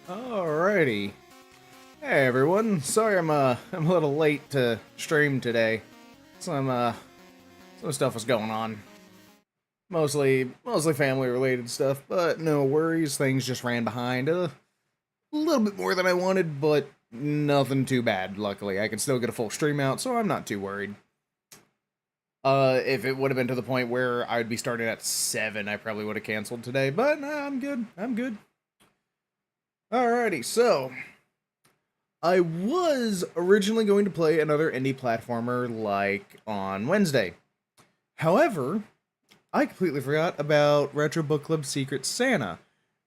Alrighty. Hey everyone. Sorry I'm a little late to stream today. Some stuff was going on. Mostly family related stuff, but no worries. Things just ran behind a little bit more than I wanted, but nothing too bad. Luckily, I can still get a full stream out, so I'm not too worried. If it would have been to the point where I would be starting at 7, I probably would have canceled today, but nah, I'm good. I'm good. Alrighty, so I was originally going to play another indie platformer like on Wednesday. However, I completely forgot about Retro Book Club Secret Santa.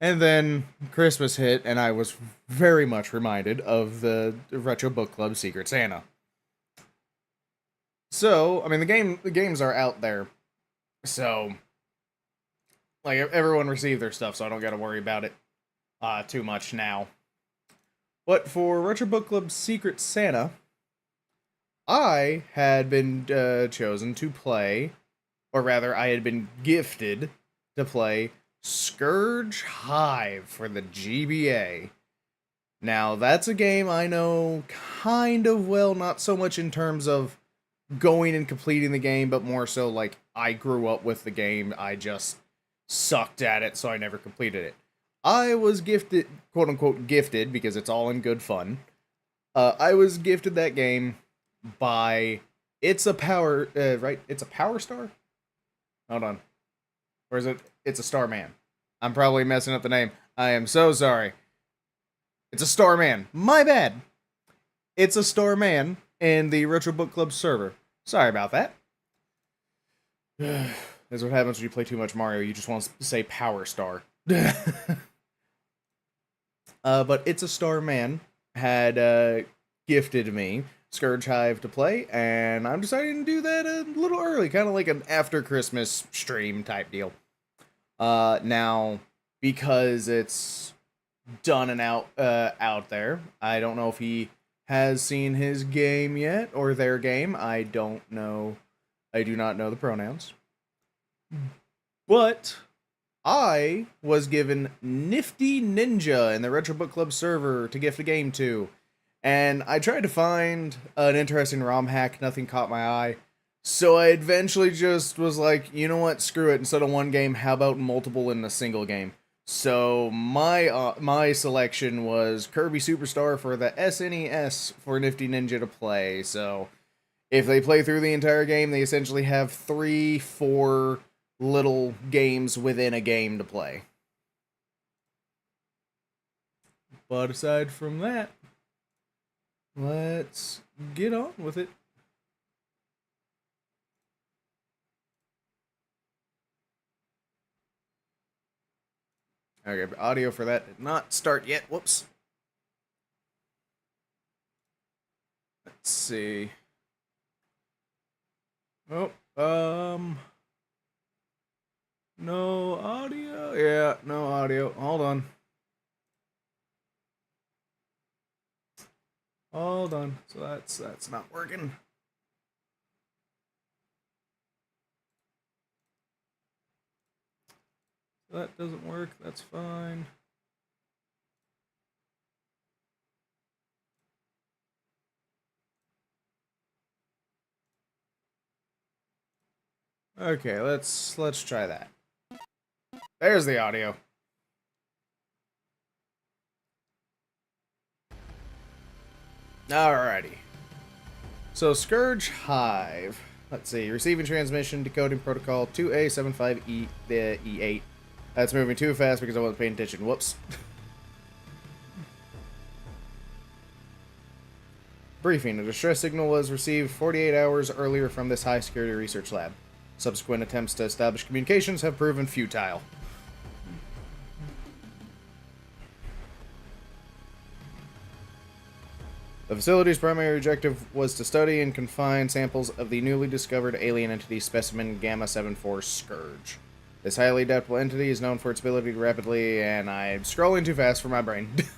And then Christmas hit, and I was very much reminded of the Retro Book Club Secret Santa. So, I mean, the games are out there. So, like, everyone received their stuff, so I don't got to worry about it too much now. But for Retro Book Club Secret Santa, I had been chosen to play, or rather, I had been gifted to play Scurge Hive for the GBA. Now, that's a game I know kind of well, not so much in terms of going and completing the game, but more so like I grew up with the game, I just sucked at it, so I never completed it. I was gifted, quote unquote, gifted, because it's all in good fun. I was gifted that game by It's a Power, right? It's a Power Star? Hold on. Or is it? It's a Starman. I'm probably messing up the name. I am so sorry. It's a Starman. My bad. It's a Starman in the Retro Book Club server. Sorry about that. That's what happens when you play too much Mario. You just want to say Power Star. But It's a Starman had gifted me Scurge Hive to play, and I'm deciding to do that a little early, kind of like an after Christmas stream type deal. Now, because it's done and out there, I don't know if he has seen his game yet, or their game. I don't know. I do not know the pronouns. But I was given Nifty Ninja in the Retro Book Club server to gift a game to. And I tried to find an interesting ROM hack, nothing caught my eye. So I eventually just was like, you know what, screw it. Instead of one game, how about multiple in a single game? So my selection was Kirby Superstar for the SNES for Nifty Ninja to play. So if they play through the entire game, they essentially have 3-4 little games within a game to play. But aside from that, let's get on with it. Okay, audio for that did not start yet. Whoops. Let's see. Oh, no audio? Yeah, no audio. Hold on. Hold on. So that's not working. That doesn't work. That's fine. Okay, let's try that. There's the audio. Alrighty. So Scurge Hive. Let's see. Receiving transmission decoding protocol 2A75E the E8. That's moving too fast because I wasn't paying attention. Whoops. Briefing. A distress signal was received 48 hours earlier from this high security research lab. Subsequent attempts to establish communications have proven futile. The facility's primary objective was to study and confine samples of the newly discovered alien entity specimen Gamma 74 Scurge. This highly adaptable entity is known for its ability to rapidly, and I'm scrolling too fast for my brain. This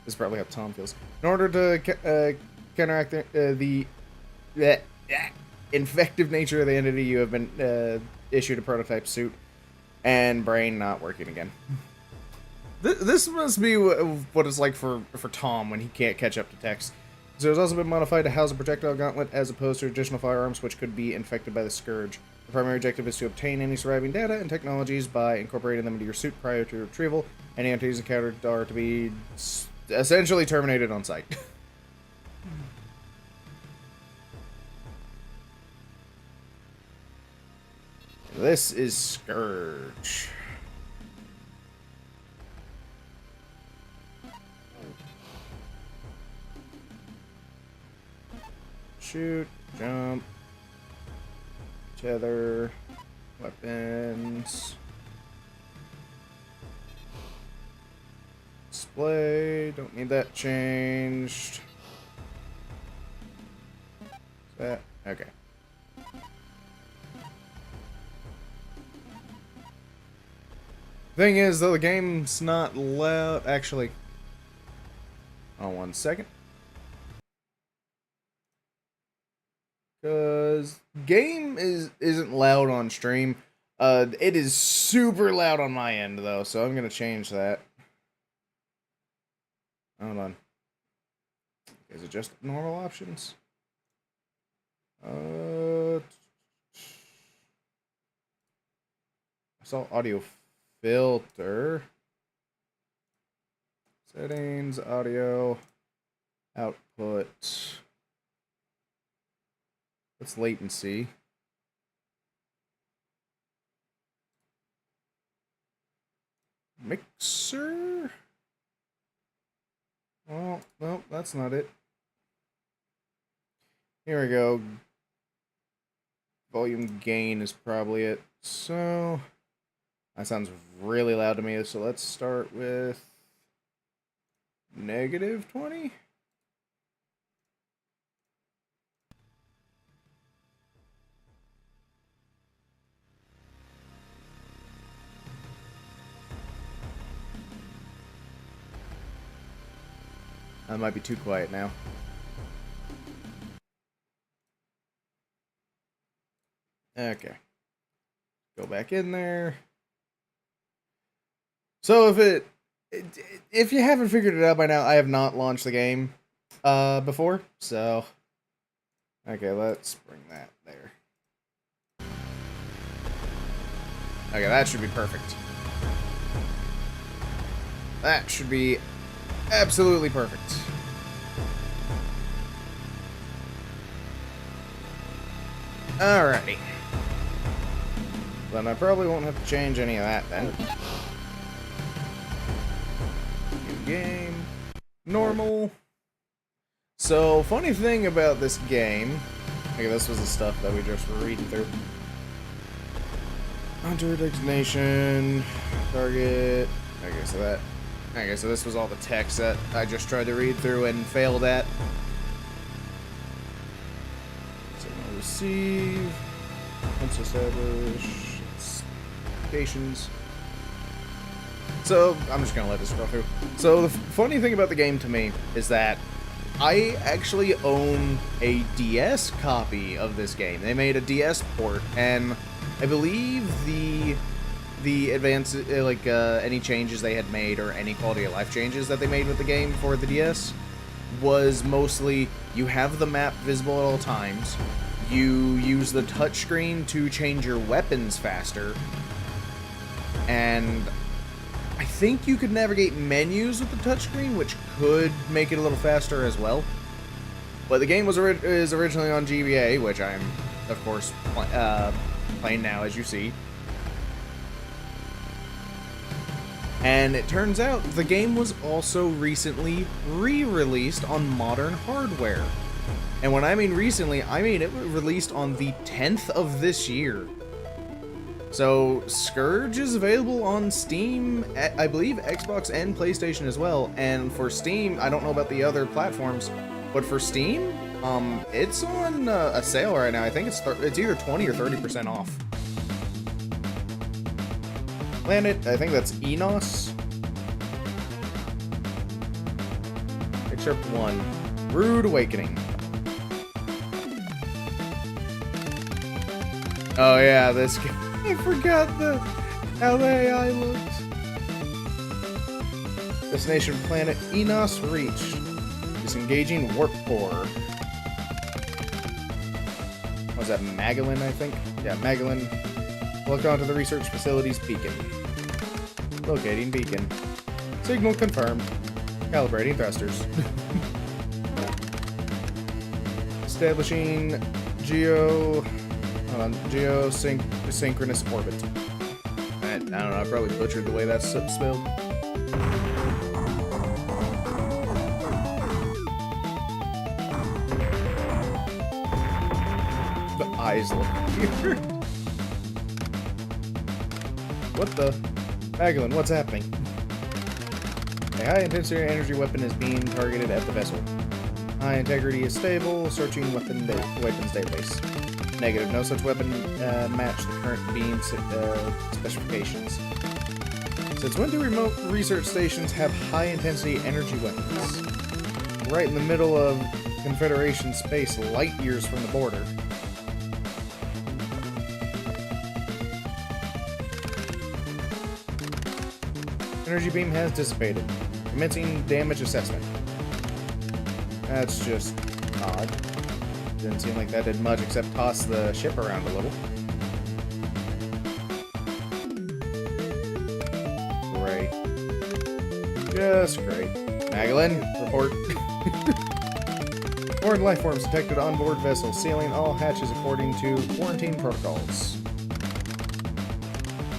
is probably how Tom feels. In order to counteract the infective nature of the entity, you have been issued a prototype suit, and brain not working again. This must be what it's like for Tom when he can't catch up to text. So it's also been modified to house a projectile gauntlet as opposed to additional firearms which could be infected by the Scurge. The primary objective is to obtain any surviving data and technologies by incorporating them into your suit prior to retrieval. Any entities encountered are to be essentially terminated on sight. This is Scurge. Shoot, jump, tether, weapons, display, don't need that changed. That, okay. Thing is, though, the game's not loud. Actually, hold on 1 second. Because game isn't loud on stream. It is super loud on my end, though, so I'm gonna change that. Hold on. Is it just normal options? I saw audio filter. Settings, audio, output. What's latency? Mixer? Oh, no, that's not it. Here we go. Volume gain is probably it. So, that sounds really loud to me, so let's start with -20. That might be too quiet now. Okay. Go back in there. So if you haven't figured it out by now, I have not launched the game before. So okay, let's bring that there. Okay, that should be perfect. That should be absolutely perfect. Alrighty. Then I probably won't have to change any of that then. New game. Normal. So, funny thing about this game. Okay, this was the stuff that we just were reading through. Hunter designation. Target. Okay, so this was all the text that I just tried to read through and failed at. Signal receive. Once established. Stations. So, I'm just gonna let this go through. So, the funny thing about the game to me is that I actually own a DS copy of this game. They made a DS port, and I believe the advance, any changes they had made or any quality of life changes that they made with the game for the DS was mostly you have the map visible at all times, you use the touchscreen to change your weapons faster, and I think you could navigate menus with the touchscreen, which could make it a little faster as well. But the game is originally on GBA, which I'm, of course, playing now, as you see. And it turns out the game was also recently re-released on modern hardware. And when I mean recently, I mean it was released on the 10th of this year. So, Scurge is available on Steam, I believe Xbox and PlayStation as well. And for Steam, I don't know about the other platforms, but for Steam, it's on a sale right now. I think it's either 20 or 30% off. Planet, I think that's Enos. Excerpt 1. Rude Awakening. Oh yeah, this game. I forgot how the AI looked. Destination planet Enos reached. Disengaging warp core. Was that Magellan, I think? Yeah, Magellan. Look onto the research facility's beacon. Locating beacon. Signal confirmed. Calibrating thrusters. Establishing geosynchronous orbit. I don't know, I probably butchered the way that's spelled. The eyes look weird. What the? Magellan, what's happening? A high-intensity energy weapon is being targeted at the vessel. High integrity is stable. Searching weapons database. Negative. No such weapon match the current beam specifications. Since when do remote research stations have high-intensity energy weapons? Right in the middle of Confederation space, light years from the border. Energy beam has dissipated. Commencing damage assessment. That's just odd. Didn't seem like that did much except toss the ship around a little. Great. Just great. Magellan, report. Foreign life forms detected on board vessel, sealing all hatches according to quarantine protocols.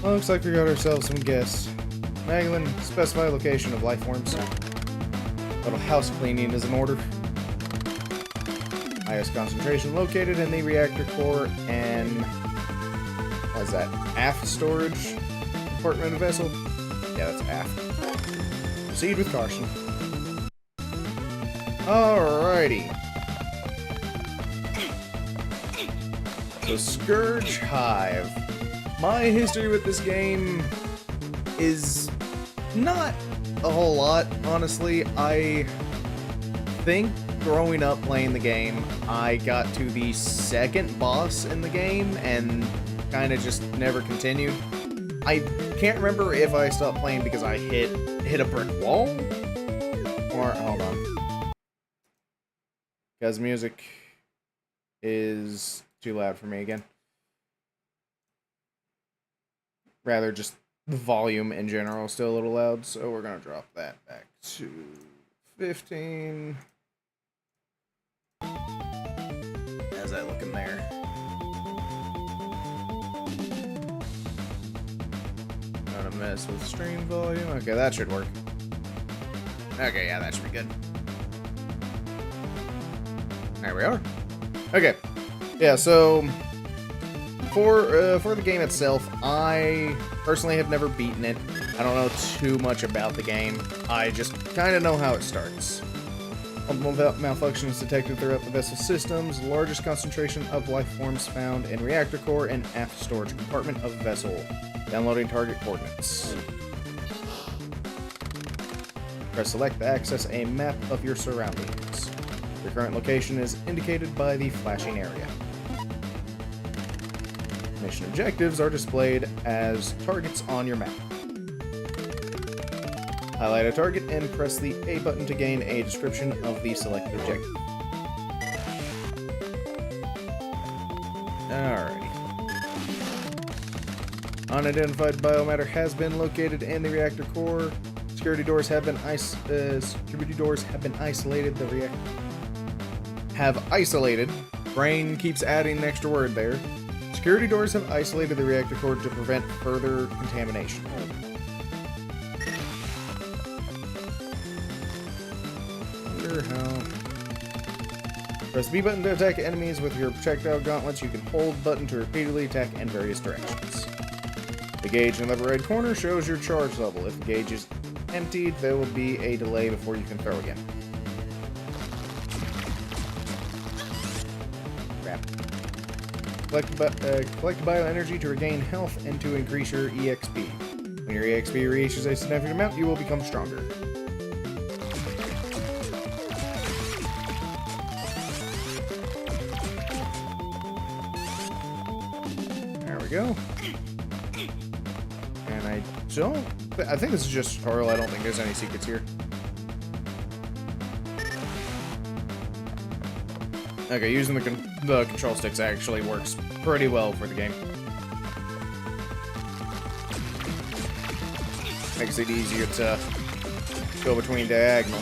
Looks like we got ourselves some guests. Magellan, specify location of life forms. Little house cleaning is in order. Highest concentration located in the reactor core and what is that? Aft storage compartment of vessel? Yeah, that's aft. Proceed with caution. Alrighty. So Scurge Hive. My history with this game is not a whole lot, honestly. I think growing up playing the game, I got to the second boss in the game and kind of just never continued. I can't remember if I stopped playing because I hit a brick wall, or hold on, because music is too loud for me again. Rather just the volume in general is still a little loud, so we're gonna drop that back to 15. How's that looking there? Gonna mess with stream volume. Okay, that should work. Okay, yeah, that should be good. There we are. Okay, yeah. So for the game itself, I personally have never beaten it. I don't know too much about the game. I just kind of know how it starts. Multiple malfunctions detected throughout the vessel systems. Largest concentration of life forms found in reactor core and aft storage compartment of vessel. Downloading target coordinates. Press select to access a map of your surroundings. Your current location is indicated by the flashing area. Mission objectives are displayed as targets on your map. Highlight a target and press the A button to gain a description of the selected objective. Alrighty. Unidentified biomatter has been located in the reactor core. Security doors have been isolated. The reactor have isolated. Brain keeps adding an extra word there. Security doors have isolated the reactor core to prevent further contamination. How? Press the B button to attack enemies with your projectile gauntlets. You can hold button to repeatedly attack in various directions. The gauge in the upper right corner shows your charge level. If the gauge is emptied, there will be a delay before you can throw again. Crap. Collect bioenergy to regain health and to increase your EXP. When your EXP reaches a significant amount, you will become stronger. Go. And I I think this is just tutorial. I don't think there's any secrets here. Okay, using the control sticks actually works pretty well for the game. Makes it easier to go between diagonal.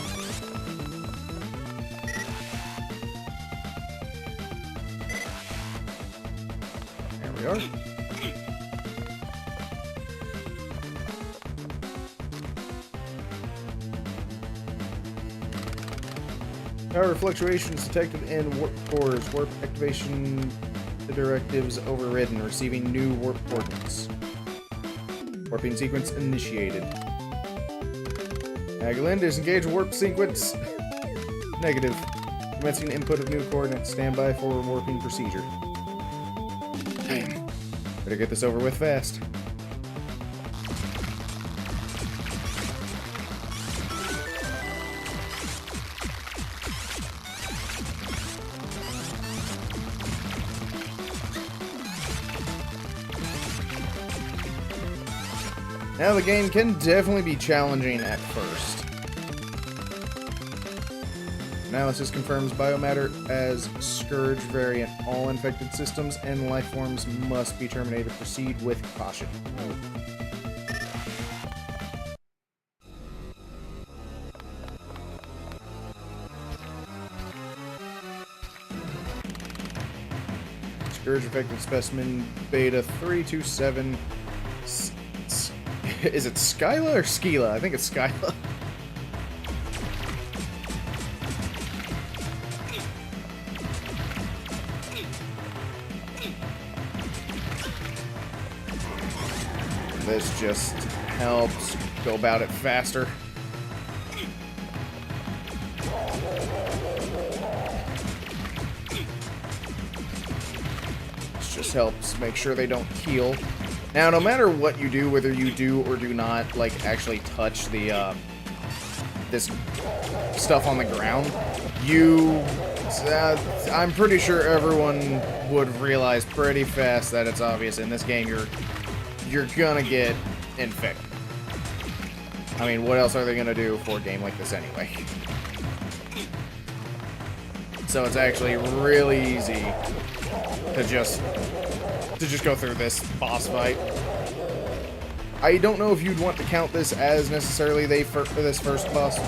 There we are. Power fluctuations detected in warp cores. Warp activation directives overridden. Receiving new warp coordinates. Warping sequence initiated. Magellan, disengage warp sequence. Negative. Commencing input of new coordinates. Stand by for warping procedure. Damn. Better get this over with fast. Now, the game can definitely be challenging at first. Analysis confirms biomatter as Scurge variant. All infected systems and life forms must be terminated. Proceed with caution. Scurge infected specimen beta 327. Is it Skyla or Skeela? I think it's Skyla. This just helps go about it faster. This just helps make sure they don't heal. Now, no matter what you do, whether you do or do not, like, actually touch the, this stuff on the ground, I'm pretty sure everyone would realize pretty fast that it's obvious in this game you're gonna get infected. I mean, what else are they gonna do for a game like this anyway? So it's actually really easy to just go through this boss fight. I don't know if you'd want to count this as necessarily this first boss,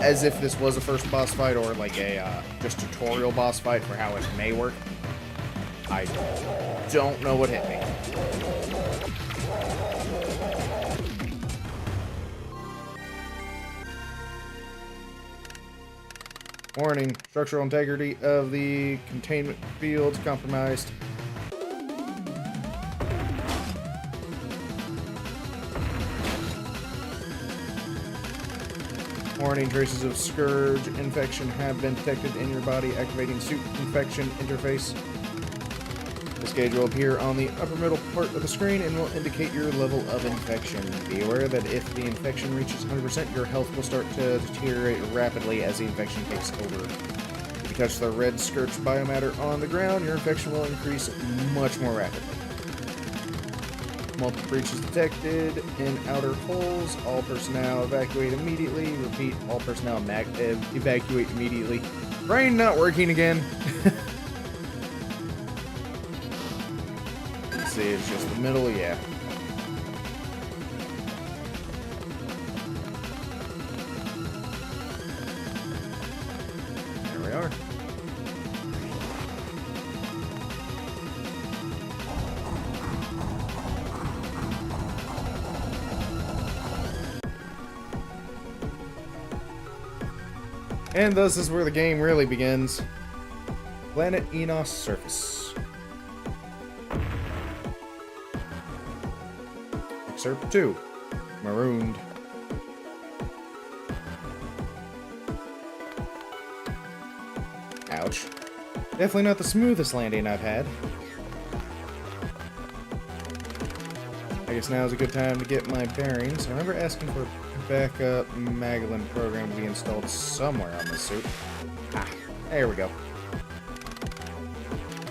as if this was a first boss fight or like a just tutorial boss fight for how it may work. I don't know what hit me. Warning, structural integrity of the containment fields compromised. Warning, traces of Scurge infection have been detected in your body. Activating suit infection interface. This gauge will appear on the upper middle part of the screen and will indicate your level of infection. Be aware that if the infection reaches 100%, your health will start to deteriorate rapidly as the infection takes over. If you touch the red Scurge biomatter on the ground, your infection will increase much more rapidly. Multiple breaches detected in outer holes. All personnel evacuate immediately. Repeat, all personnel evacuate immediately. Brain not working again. Let's see, it's just the middle, yeah. There we are. And thus is where the game really begins. Planet Enos surface. Excerpt 2. Marooned. Ouch. Definitely not the smoothest landing I've had. I guess now is a good time to get my bearings. I remember asking for a backup Magellan program to be installed somewhere on this suit. Ah, there we go.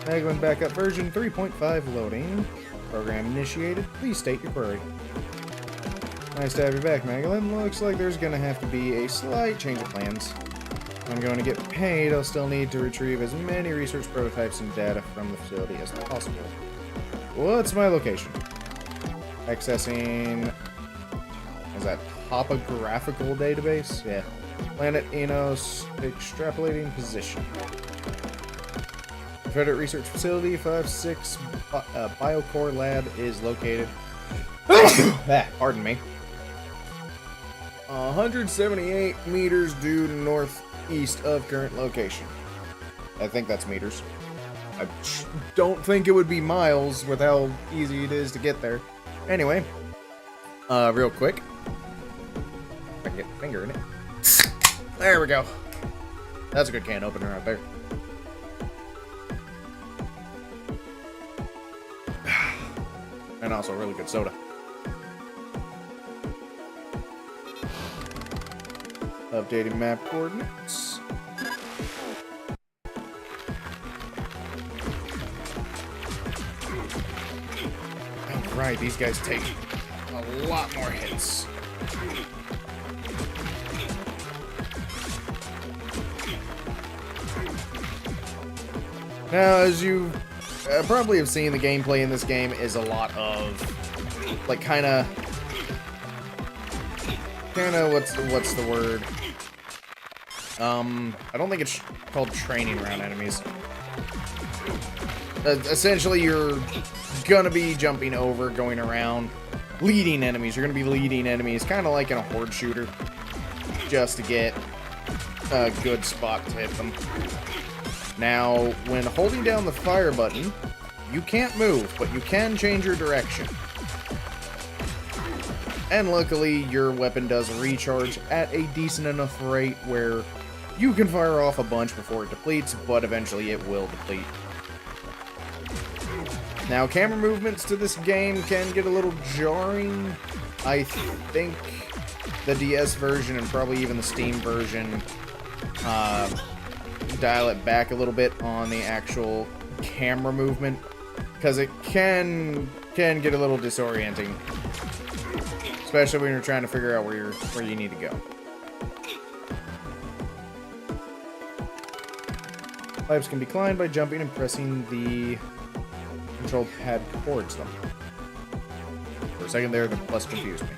Magellan backup version 3.5 loading. Program initiated. Please state your query. Nice to have you back, Magdalene. Looks like there's gonna have to be a slight change of plans. If I'm going to get paid, I'll still need to retrieve as many research prototypes and data from the facility as possible. What's my location? Accessing... Is that topographical database? Yeah. Planet Enos, extrapolating position. Confederate Research Facility 5-6 Biocore Lab is located. Pardon me. 178 meters due northeast of current location. I think that's meters. I don't think it would be miles with how easy it is to get there. Anyway, real quick. I can get a finger in it. There we go. That's a good can opener right there. And also a really good soda. Updating map coordinates. Alright, these guys take a lot more hits. Now, as you probably have seen, the gameplay in this game is a lot of, like, kind of, what's the word? I don't think it's called training around enemies. Essentially, you're gonna be jumping over, going around, leading enemies. You're gonna be leading enemies, kind of like in a horde shooter, just to get a good spot to hit them. Now, when holding down the fire button, you can't move, but you can change your direction. And luckily, your weapon does recharge at a decent enough rate where you can fire off a bunch before it depletes, but eventually it will deplete. Now, camera movements to this game can get a little jarring. I think the DS version and probably even the Steam version dial it back a little bit on the actual camera movement, because it can get a little disorienting, especially when you're trying to figure out where you need to go. Pipes can be climbed by jumping and pressing the control pad towards them. For a second there, the plus confused me.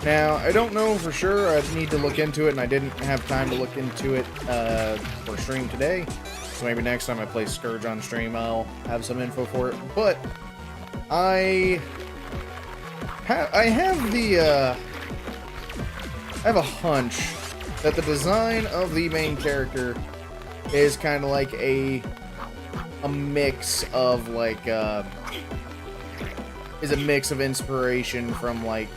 Now, I don't know for sure. I need to look into it, and I didn't have time to look into it for stream today. So maybe next time I play Scurge on stream, I'll have some info for it. But I have a hunch that the design of the main character is kind of like a mix of like is a mix of inspiration from like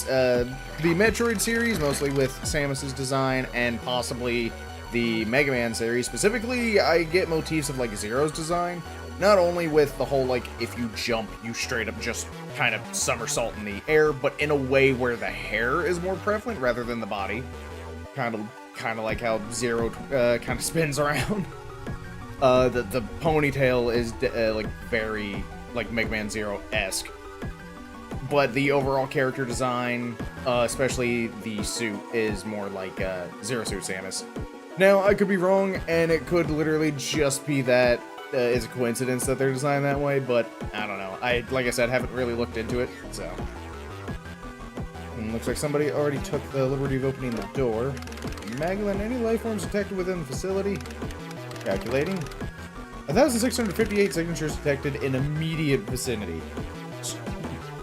the Metroid series, mostly with Samus's design, and possibly the Mega Man series. Specifically, I get motifs of like Zero's design, not only with the whole like if you jump, you straight up just kind of somersault in the air, but in a way where the hair is more prevalent rather than the body. Kind of like how Zero kind of spins around. The ponytail is like very like Mega Man Zero-esque. But the overall character design, especially the suit, is more like Zero Suit Samus. Now, I could be wrong, and it could literally just be that it's a coincidence that they're designed that way, but I don't know. Like I said, haven't really looked into it, so. Looks like somebody already took the liberty of opening the door. Magdalene, any life forms detected within the facility? Calculating. 1,658 signatures detected in immediate vicinity.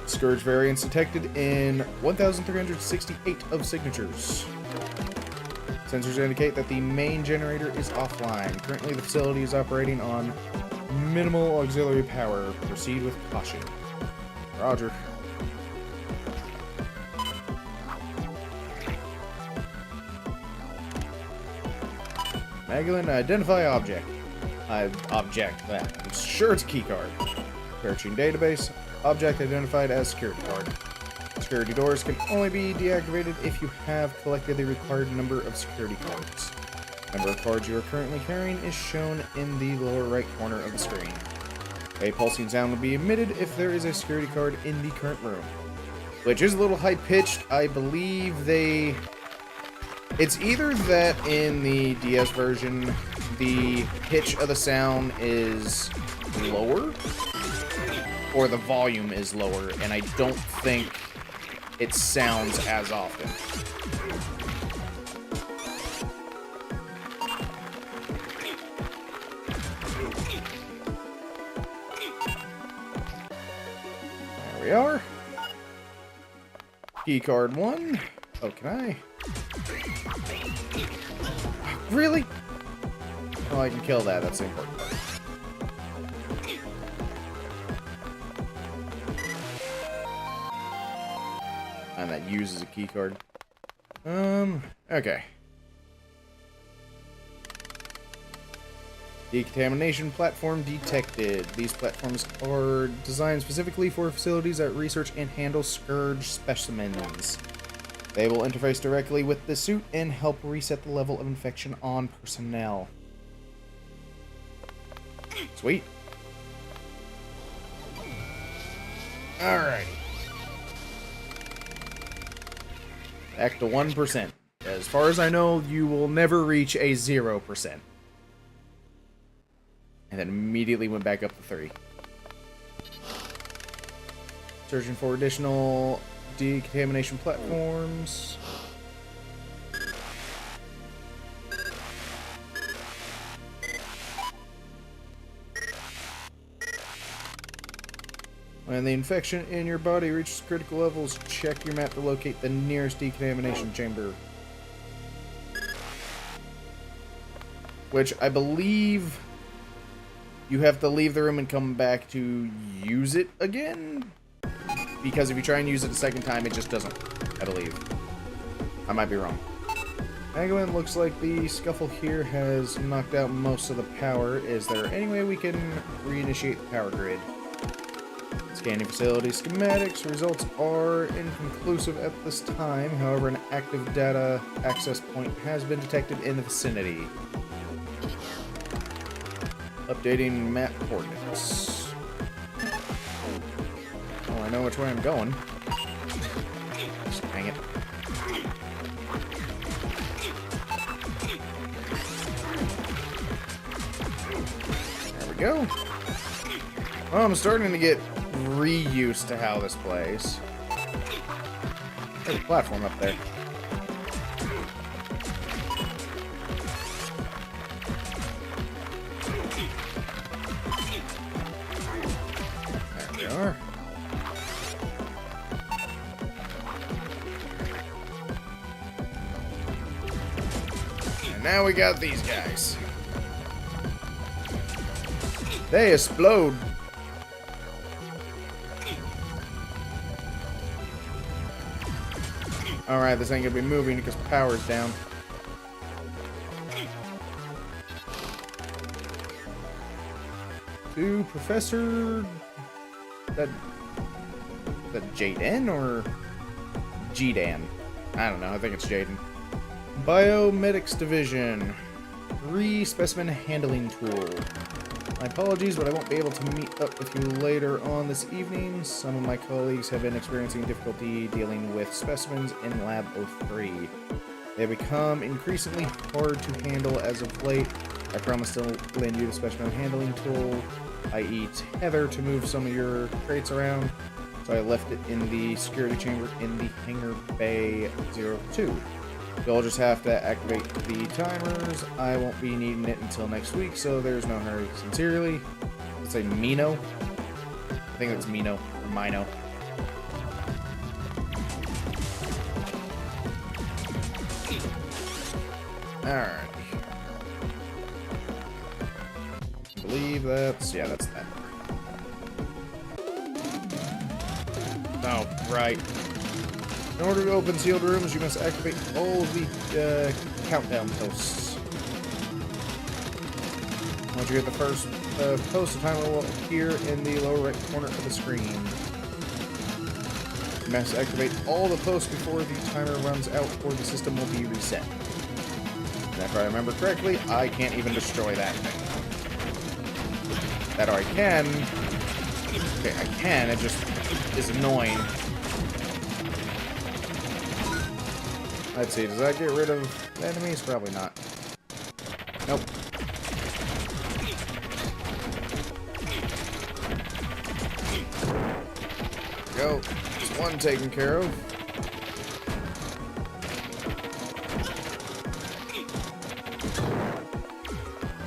Scurge variants detected in 1,368 of signatures. Sensors indicate that the main generator is offline. Currently, the facility is operating on minimal auxiliary power. Proceed with caution. Roger. Magdalene, identify object. I'm sure it's a key card. Searching database. Object identified as security card. security doors can only be deactivated if you have collected the required number of security cards. The number of cards you are currently carrying is shown in the lower right corner of the screen. A pulsing sound will be emitted if there is a security card in the current room. Which is a little high-pitched. I believe they... It's either that in the DS version, the pitch of the sound is lower, or the volume is lower, and I don't think it sounds as often. There we are. Key card 1. Oh, can I? Really? Oh, I can kill that. That's the important part. And that uses a key card. Okay. Decontamination platform detected. These platforms are designed specifically for facilities that research and handle Scurge specimens. They will interface directly with the suit and help reset the level of infection on personnel. Sweet. Alrighty. Back to 1%. As far as I know, you will never reach a 0%. And then immediately went back up to 3. Searching for additional decontamination platforms. When the infection in your body reaches critical levels, check your map to locate the nearest decontamination chamber. Which I believe you have to leave the room and come back to use it again? Because if you try and use it a second time, it just doesn't, I believe. I might be wrong. Anyway, looks like the scuffle here has knocked out most of the power. Is there any way we can reinitiate the power grid? Scanning facility schematics. Results are inconclusive at this time. However, an active data access point has been detected in the vicinity. Updating map coordinates. Oh, I know which way I'm going. Just hang it. There we go. Well, I'm starting to get reused to how this plays. There's a platform up there. There we are. And now we got these guys. They explode. Alright, this ain't gonna be moving because power's down. To Professor... That Jaden or Gdan? I don't know, I think it's Jaden. Biomedics Division. Specimen handling tool. My apologies, but I won't be able to meet up with you later on this evening. Some of my colleagues have been experiencing difficulty dealing with specimens in Lab 03. They have become increasingly hard to handle as of late. I promise to lend you the specimen handling tool, i.e. tether, to move some of your crates around. So I left it in the security chamber in the hangar bay 02. You'll just have to activate the timers. I won't be needing it until next week, so there's no hurry. Sincerely, let's say Mino. I think that's Mino or Mino. Alright. I believe that's... yeah, that's that. Oh, right. In order to open sealed rooms, you must activate all of the countdown posts. Once you hit the first post, the timer will appear in the lower right corner of the screen. You must activate all the posts before the timer runs out or the system will be reset. And if I remember correctly, I can't even destroy that thing. That or I can. Okay, I can, it just is annoying. Let's see, does that get rid of enemies? Probably not. Nope. There we go. There's one taken care of.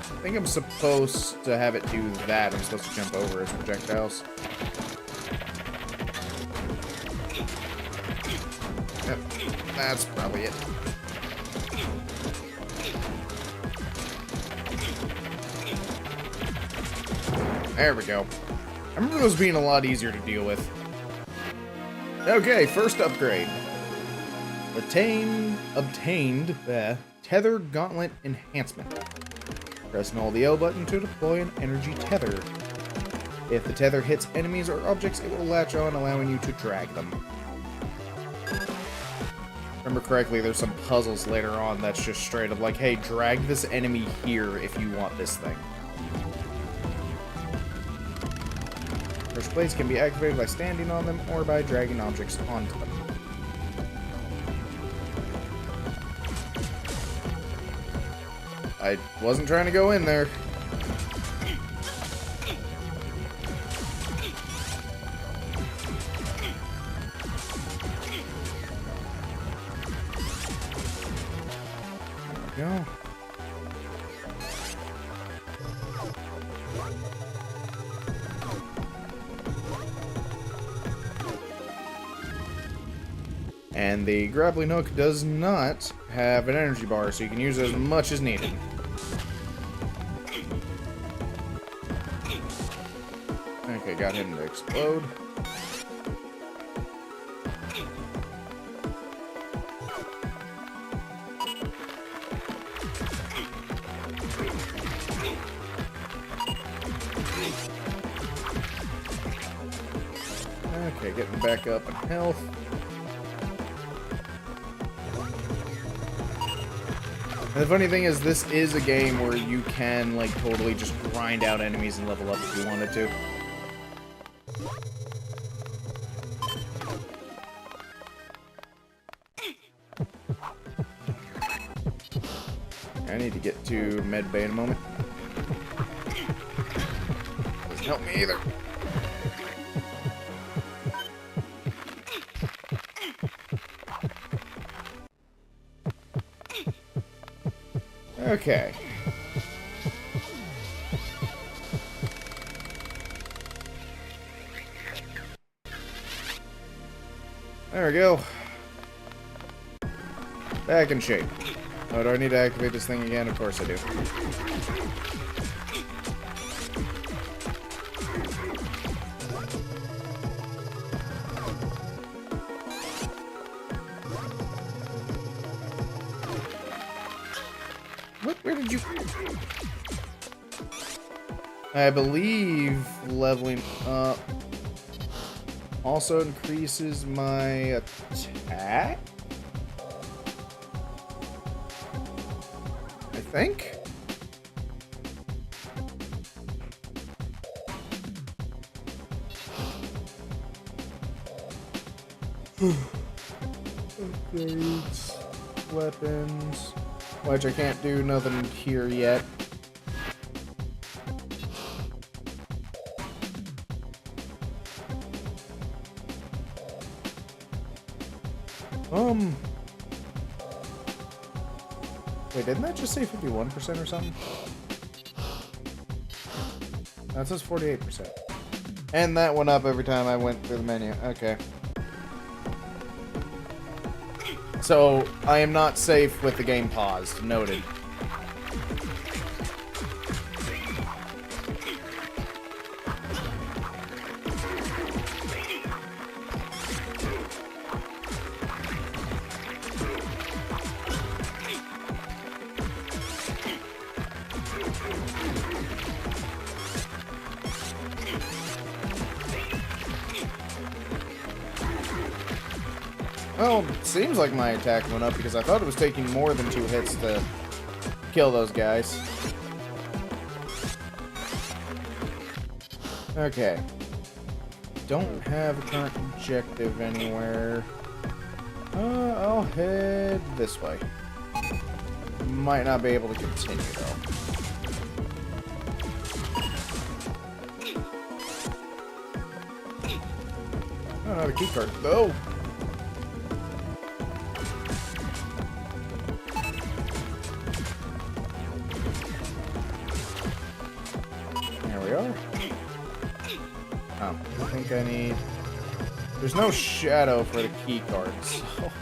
I think I'm supposed to have it do that. I'm supposed to jump over its projectiles. Yep, that's probably it. There we go. I remember those being a lot easier to deal with. Okay, first upgrade. Obtained Tether Gauntlet Enhancement. Press and hold the L button to deploy an energy tether. If the tether hits enemies or objects, it will latch on, allowing you to drag them. Remember correctly, there's some puzzles later on that's just straight up like, hey, drag this enemy here if you want this thing. First place can be activated by standing on them or by dragging objects onto them. I wasn't trying to go in there. There we go. And the grappling hook does not have an energy bar, so you can use it as much as needed. Okay, got him to explode. Okay, getting back up in health. And the funny thing is, this is a game where you can, like, totally just grind out enemies and level up if you wanted to. I need to get to medbay in a moment. Doesn't help me either. Okay. There we go. Back in shape. Oh, do I need to activate this thing again? Of course I do. What? Where did you... I believe leveling up also increases my attack? I think? Upgrades, weapons, which I can't do nothing here yet. Wait, didn't that just say 51% or something? That says 48%. And that went up every time I went through the menu. Okay. So, I am not safe with the game paused. Noted. Well, it seems like my attack went up because I thought it was taking more than 2 hits to kill those guys. Okay. Don't have a current objective anywhere. I'll head this way. Might not be able to continue, though. Oh, another key card. Oh! There we are. Oh, I think I need... There's no shadow for the key cards, so...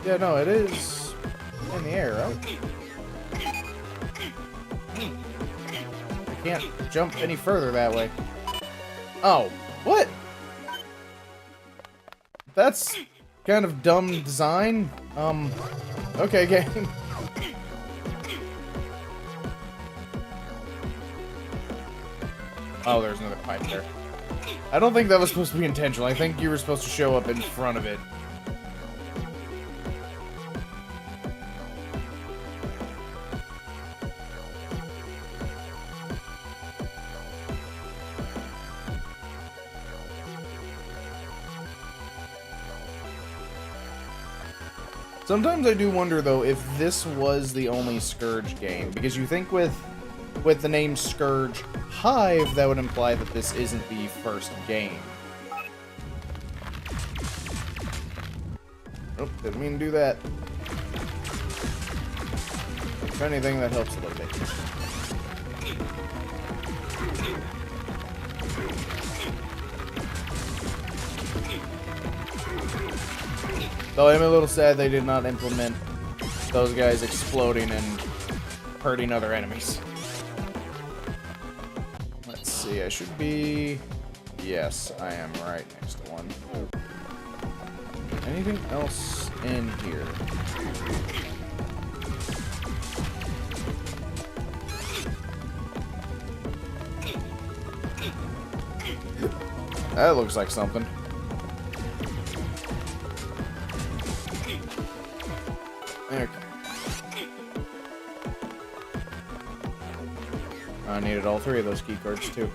Yeah, no, it is in the air, right? I can't jump any further that way. Oh, what? That's kind of dumb design. Okay, game. Oh, there's another pipe there. I don't think that was supposed to be intentional. I think you were supposed to show up in front of it. Sometimes I do wonder, though, if this was the only Scurge game, because you think with the name Scurge Hive, that would imply that this isn't the first game. Oh, didn't mean to do that. If anything, that helps a little bit. Though I'm a little sad they did not implement those guys exploding and hurting other enemies. Let's see, I should be... Yes, I am right next to one. Anything else in here? That looks like something. Okay. I needed all 3 of those key cards too.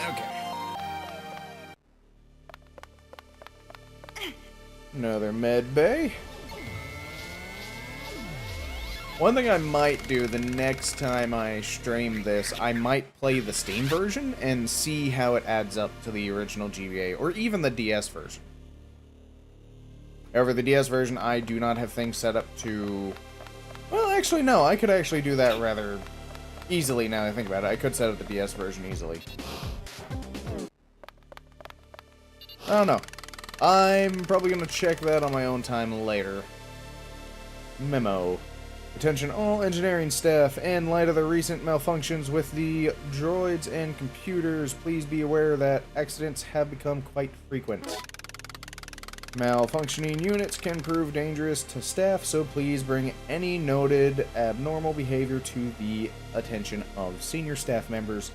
Okay. Another med bay. One thing I might do the next time I stream this, I might play the Steam version and see how it adds up to the original GBA, or even the DS version. However, the DS version, I do not have things set up to... Well, actually, no. I could actually do that rather easily now that I think about it. I could set up the DS version easily. I don't know. I'm probably going to check that on my own time later. Memo. Attention all engineering staff. In light of the recent malfunctions with the droids and computers, please be aware that accidents have become quite frequent. Malfunctioning units can prove dangerous to staff, so please bring any noted abnormal behavior to the attention of senior staff members.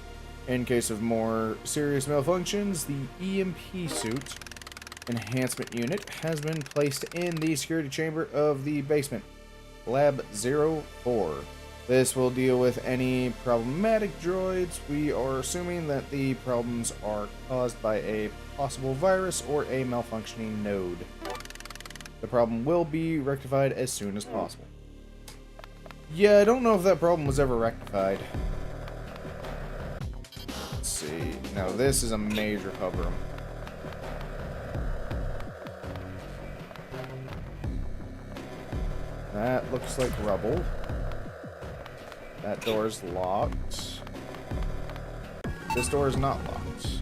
In case of more serious malfunctions, the EMP suit enhancement unit has been placed in the security chamber of the basement, Lab 04. This will deal with any problematic droids. We are assuming that the problems are caused by a possible virus or a malfunctioning node. The problem will be rectified as soon as possible. Yeah, I don't know if that problem was ever rectified. Let's see. Now this is a major hub room. That looks like rubble. That door's locked. This door is not locked.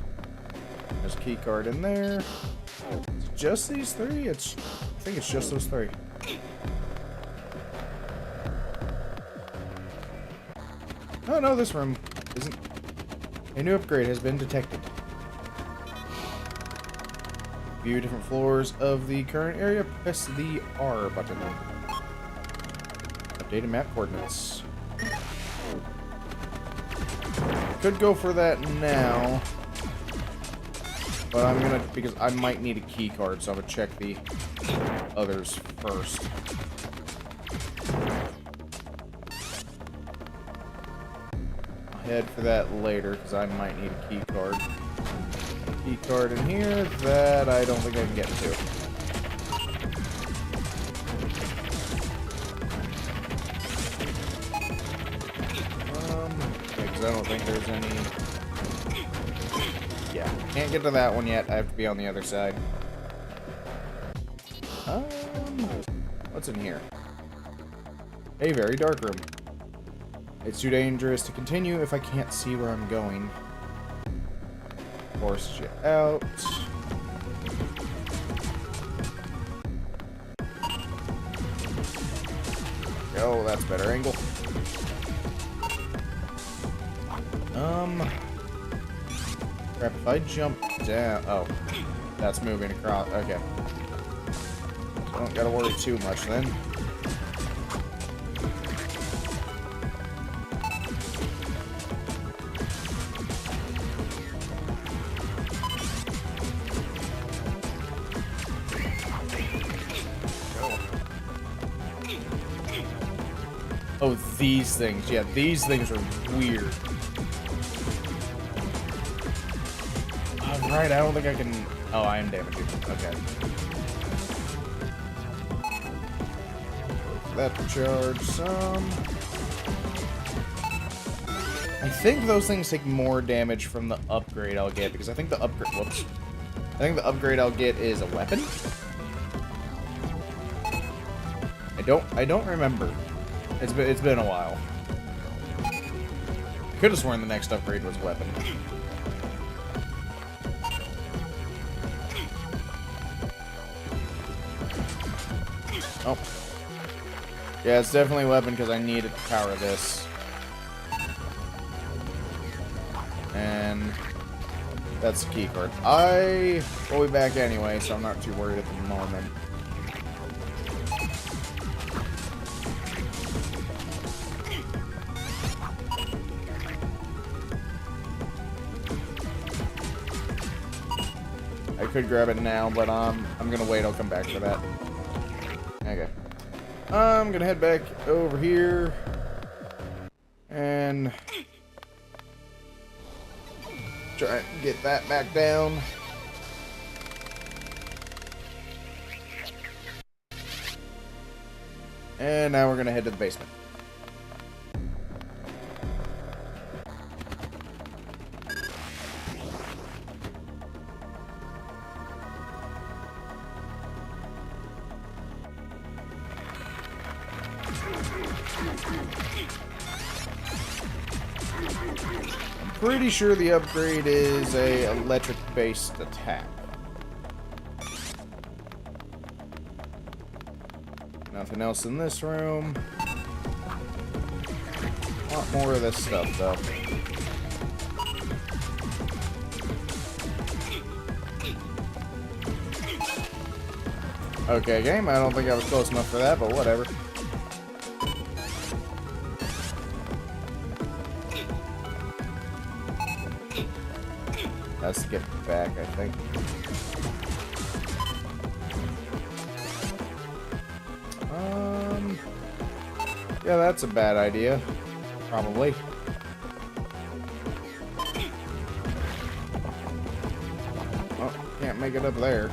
There's a key card in there. It's just these 3? I think it's just those 3. Oh no, this room isn't. A new upgrade has been detected. View different floors of the current area. Press the R button. Updated map coordinates. Could go for that now. But I'm gonna, because I might need a key card, so I'm gonna check the others first. I'll head for that later, because I might need a key card. Key card in here that I don't think I can get to. Because I don't think there's any... Yeah, can't get to that one yet. I have to be on the other side. What's in here? A very dark room. It's too dangerous to continue if I can't see where I'm going. Force you out. Oh, that's better angle. Crap, if I jump down... Oh, that's moving across. Okay. So I don't gotta worry too much then. Oh, these things. Yeah, these things are weird. Right, I don't think I can... Oh, I am damaging. Okay. That to charge some. I think those things take more damage from the upgrade I'll get, because I think the upgrade... Whoops. I think the upgrade I'll get is a weapon? I don't remember. It's been a while. I could have sworn the next upgrade was weapon. Oh. Yeah, it's definitely a weapon because I need it to power this. And that's the key card. I will be back anyway, so I'm not too worried at the moment. I could grab it now, but I'm gonna wait. I'll come back for that. Okay. I'm gonna head back over here and try and get that back down. And now we're gonna head to the basement. Pretty sure the upgrade is a electric-based attack. Nothing else in this room. A lot more of this stuff, though. Okay, game. I don't think I was close enough for that, but whatever. Let's get back, I think. Yeah, that's a bad idea. Probably. Oh, can't make it up there.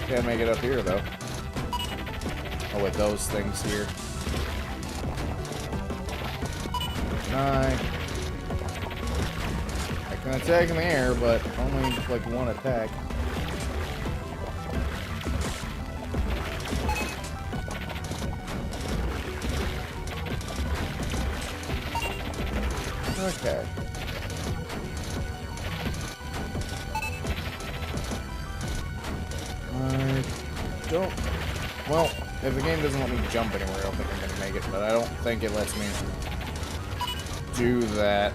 Can't make it up here, though. Oh, with those things here. Nine. I can attack in the air, but only like one attack. Okay. I don't... Well, if the game doesn't let me jump anywhere, I don't think I'm gonna make it, but I don't think it lets me do that.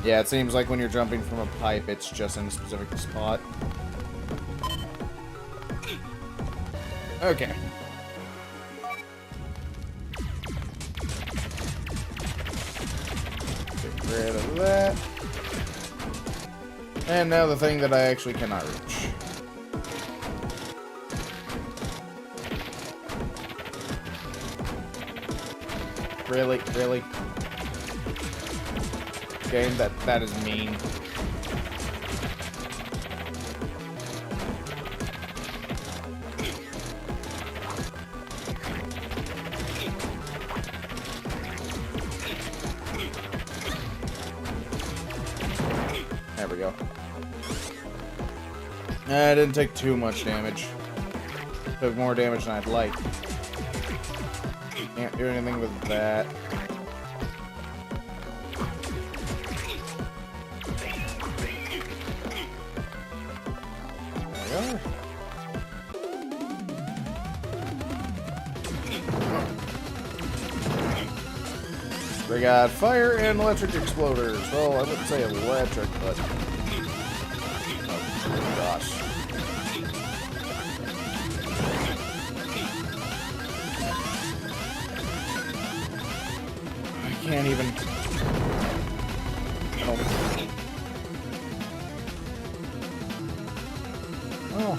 Yeah, it seems like when you're jumping from a pipe, it's just in a specific spot. Okay. rid of that. And now the thing that I actually cannot reach. Really? Really? Game, that is mean. There we go. I didn't take too much damage. Took more damage than I'd like. Can't do anything with that. There we are. We got fire and electric exploders. Well, I wouldn't say electric, but... Oh, gosh. I can't even... Oh,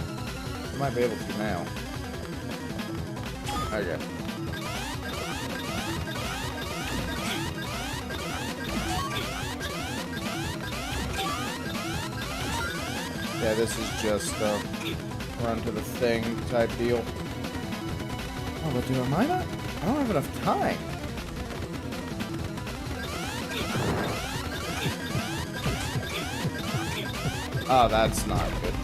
I might be able to now. Okay. Yeah, this is just run to the thing type deal. Oh, but do I not? I don't have enough time. Oh, that's not good.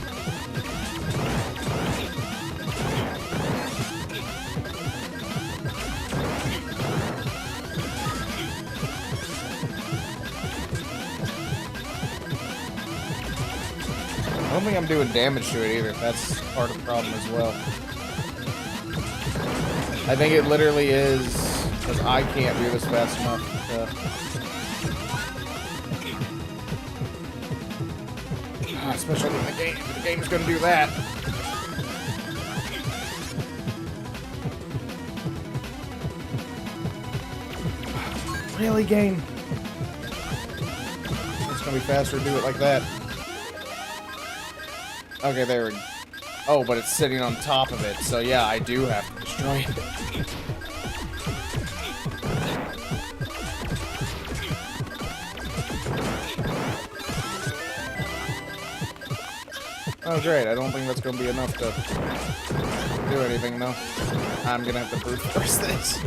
I don't think I'm doing damage to it either. That's part of the problem as well. I think it literally is because I can't do this fast enough. Especially when the game's gonna do that. Really, game? It's gonna be faster to do it like that. Okay, there we go. Oh, but it's sitting on top of it, so yeah, I do have to destroy it. Oh, great. I don't think that's going to be enough to do anything, though. I'm going to have to brute force this.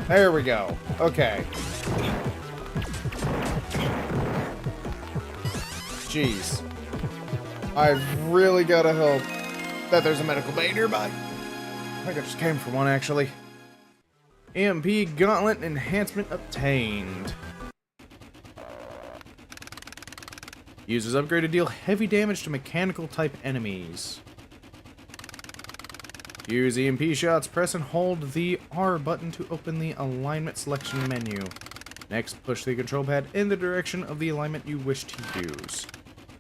There we go. Okay. Jeez. I've really got to hope that there's a medical bay nearby. I think I just came for one, actually. EMP Gauntlet Enhancement obtained. Uses upgrade to deal heavy damage to mechanical type enemies. Use EMP shots, press and hold the R button to open the alignment selection menu. Next, push the control pad in the direction of the alignment you wish to use.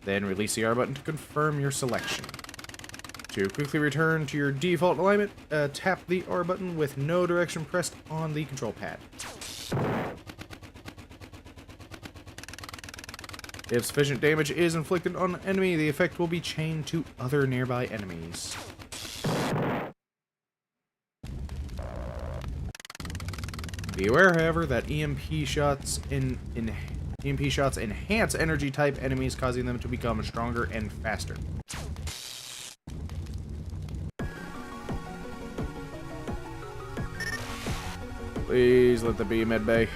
Then release the R button to confirm your selection. To quickly return to your default alignment, tap the R button with no direction pressed on the control pad. If sufficient damage is inflicted on an enemy, the effect will be chained to other nearby enemies. Be aware, however, that EMP shots enhance energy type enemies, causing them to become stronger and faster. Please let there be a med bay.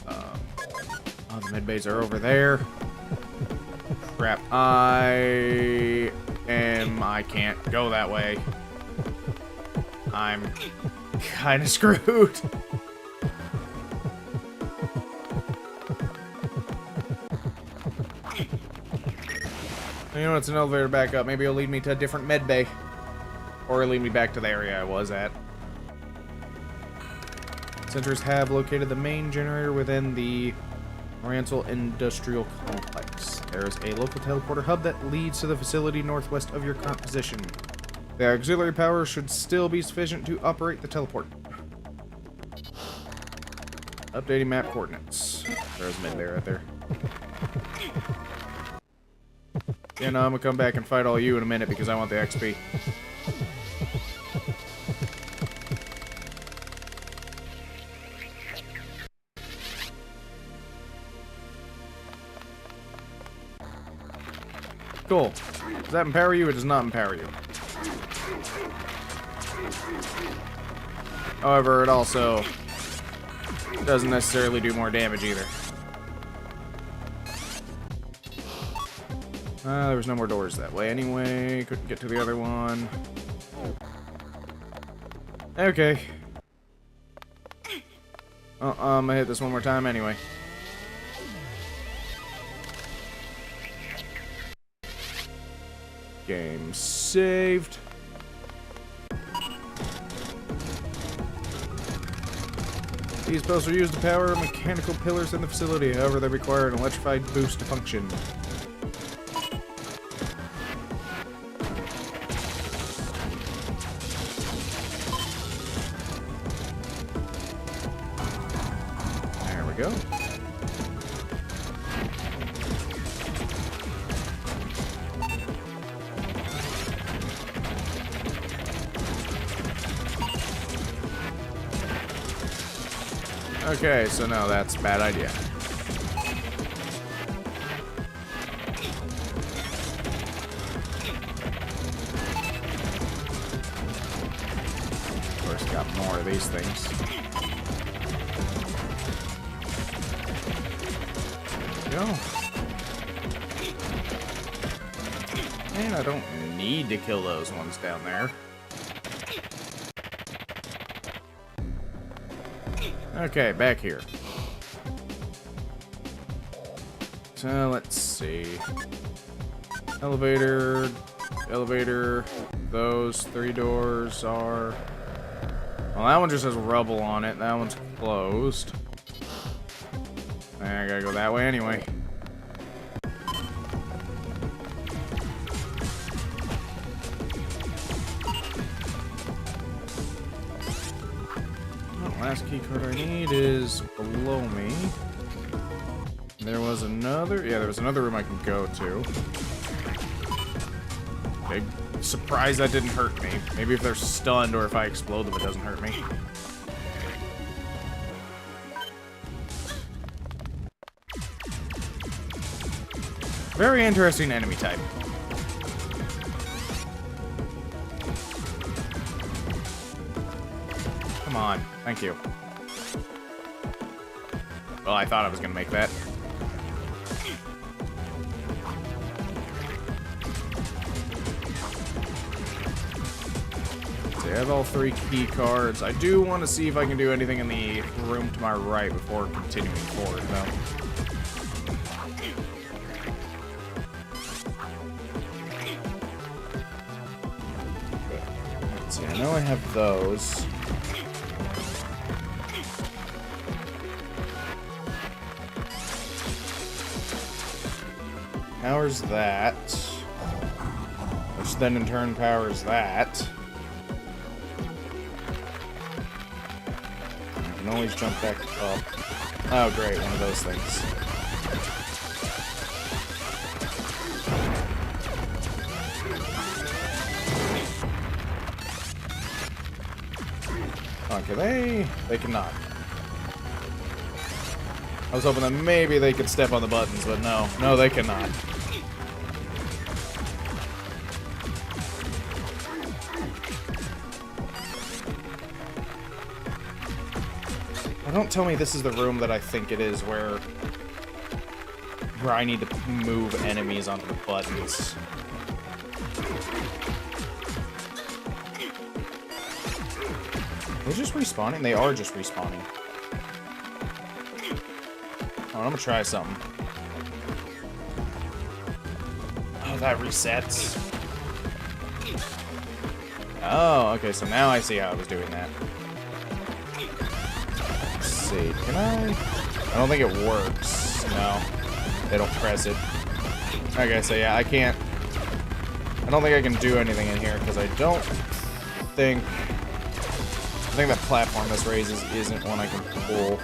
Oh, the med bays are over there. Crap. I can't go that way. I'm kind of screwed. You know, it's an elevator back up. Maybe it'll lead me to a different med bay. Or lead me back to the area I was at. It's Centers have located the main generator within the Oriental Industrial Complex. There is a local teleporter hub that leads to the facility northwest of your current position. The auxiliary power should still be sufficient to operate the teleport. Updating map coordinates. There's mid there, right there. Yeah, no, I'm gonna come back and fight all you in a minute because I want the XP. Cool. Does that empower you or does not empower you? However, it also doesn't necessarily do more damage either. There was no more doors that way anyway. Couldn't get to the other one. Okay. I'm gonna hit this one more time anyway. Game saved. These posts are used to power mechanical pillars in the facility. However, they require an electrified boost to function. There we go. Okay, so no, that's a bad idea. Of course, got more of these things. There we go. And I don't need to kill those ones down there. Okay, back here. So, let's see. Elevator, elevator. Those 3 doors are... Well, that one just has rubble on it. That one's closed. I gotta go that way anyway. Last key card I need is below me. There was another... Yeah, there was another room I can go to. Big surprise that didn't hurt me. Maybe if they're stunned or if I explode them, it doesn't hurt me. Very interesting enemy type. Come on. Thank you. Well, I thought I was gonna make that. So I have all 3 key cards. I do want to see if I can do anything in the room to my right before continuing forward, though. Let's see, I know I have those. Powers that, which then in turn powers that. I can always jump back up. Oh great, one of those things. Okay, they cannot. I was hoping that maybe they could step on the buttons, but no. No, they cannot. Now, don't tell me this is the room that I think it is, where I need to move enemies onto the buttons. Are they just respawning? They are just respawning. Oh, I'm gonna try something. Oh, that resets. Oh, okay, so now I see how I was doing that. see. Can I don't think it works. No. They don't press it. Okay, so yeah, I don't think I can do anything in here, because I think that platform this raises isn't one I can pull.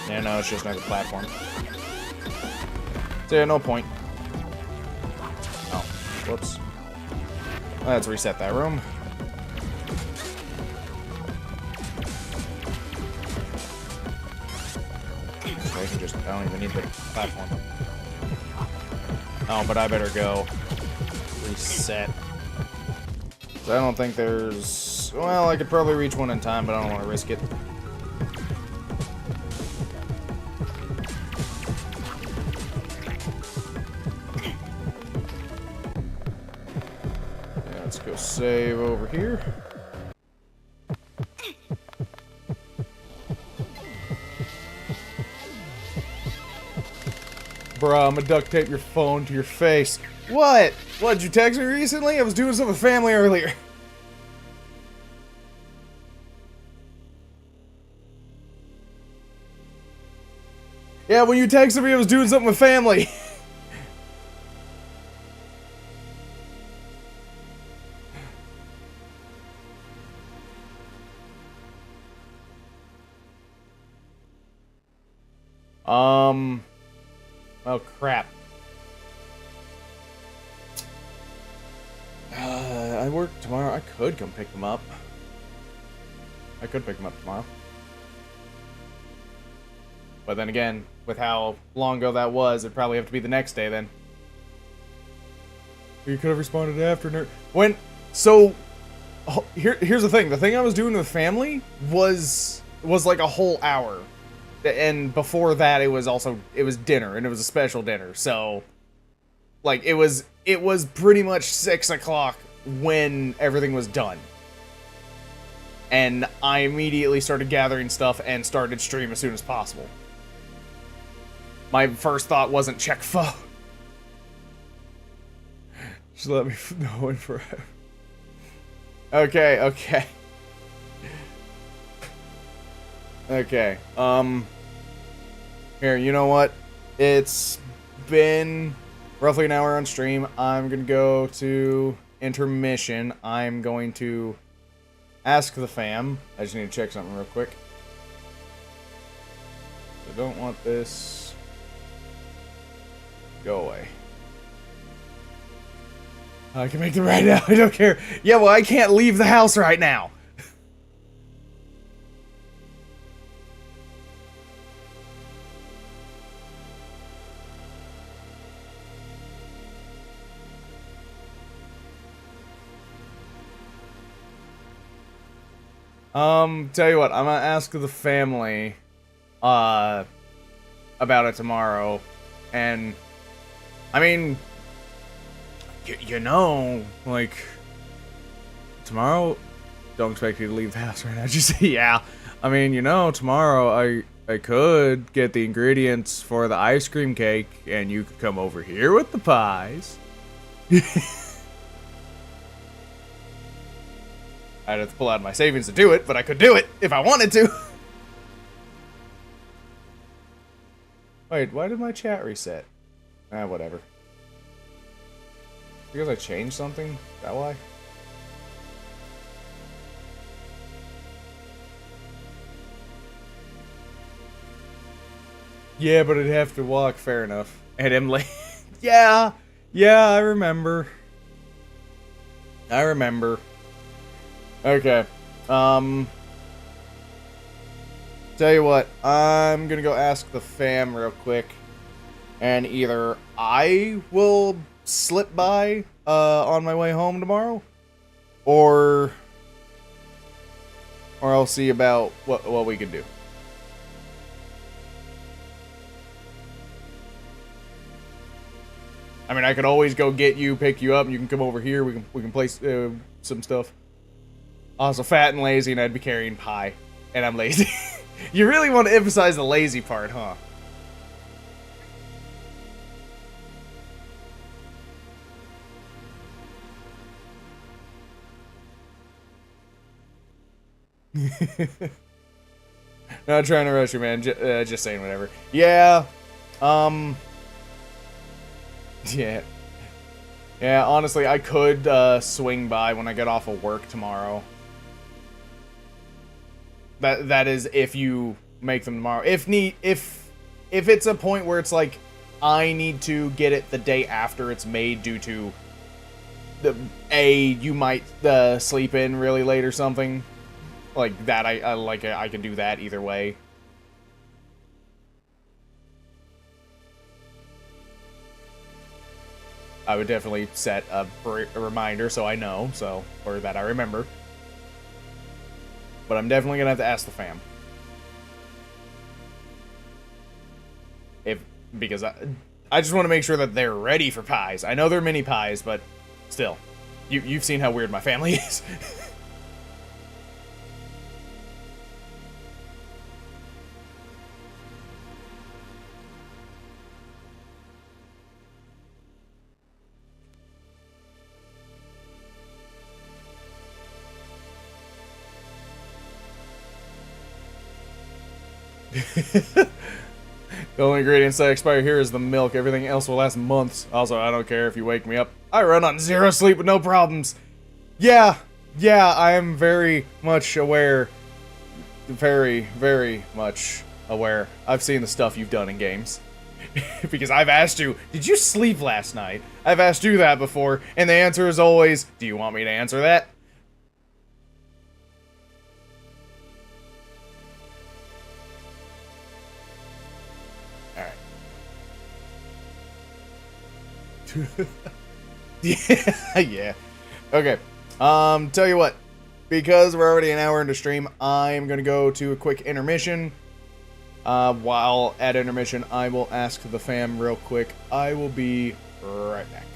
Yeah, no, it's just another platform. So yeah, no point. Oh, whoops. Let's reset that room. So I can just, I don't even need the platform. Oh, but I better go reset. So I don't think there's, well, I could probably reach one in time, but I don't want to risk it. Let's go save over here. Bruh, I'm gonna duct tape your phone to your face. What? What, did you text me recently? I was doing something with family earlier. Yeah, when you texted me, I was doing something with family. Oh crap. I work tomorrow. I could come pick them up. I could pick them up tomorrow. But then again, with how long ago that was, it'd probably have to be the next day then. You could have responded after. When, so, here's the thing. The thing I was doing with family was like a whole hour. And before that, it was dinner, and it was a special dinner. So, like, it was pretty much 6 o'clock when everything was done. And I immediately started gathering stuff and started stream as soon as possible. My first thought wasn't check phone. Just let me know in forever. Okay, okay. Okay, here, you know what? It's been roughly an hour on stream. I'm gonna go to intermission. I'm going to ask the fam. I just need to check something real quick. I don't want this. Go away. I can make them right now. I don't care. Yeah, well, I can't leave the house right now. Tell you what, I'm gonna ask the family, about it tomorrow, and, I mean, you know, like, tomorrow, don't expect you to leave the house right now, just, yeah, I mean, you know, tomorrow, I could get the ingredients for the ice cream cake, and you could come over here with the pies. I'd have to pull out my savings to do it, but I could do it if I wanted to. Wait, why did my chat reset? Ah, whatever. Because I changed something? Is that why? Yeah, but I'd have to walk. Fair enough. And Emily. Yeah, I remember. Okay. Tell you what, I'm gonna go ask the fam real quick, and either I will slip by on my way home tomorrow, or I'll see about what we can do. I mean, I could always go get you, pick you up, and you can come over here. We can play some stuff. Also, fat and lazy, and I'd be carrying pie, and I'm lazy. You really want to emphasize the lazy part, huh? Not trying to rush you, man. Just saying whatever. Yeah. Um. Yeah. Yeah, honestly, I could swing by when I get off of work tomorrow. That is if you make them tomorrow. If it's a point where it's like I need to get it the day after it's made due to you might sleep in really late or something like that. I can do that either way. I would definitely set a reminder so I know, or that I remember. But I'm definitely gonna have to ask the fam. Because I just want to make sure that they're ready for pies. I know they're mini pies, but still, you've seen how weird my family is. The only ingredients that expire here is the milk. Everything else will last months. Also, I don't care if you wake me up. I run on 0 sleep with no problems. Yeah, I am very much aware. Very, very much aware. I've seen the stuff you've done in games. Because I've asked you, did you sleep last night? I've asked you that before, and the answer is always, do you want me to answer that? Yeah, yeah. Okay. Tell you what. Because we're already an hour into stream, I'm gonna go to a quick intermission. While at intermission, I will ask the fam real quick. I will be right back.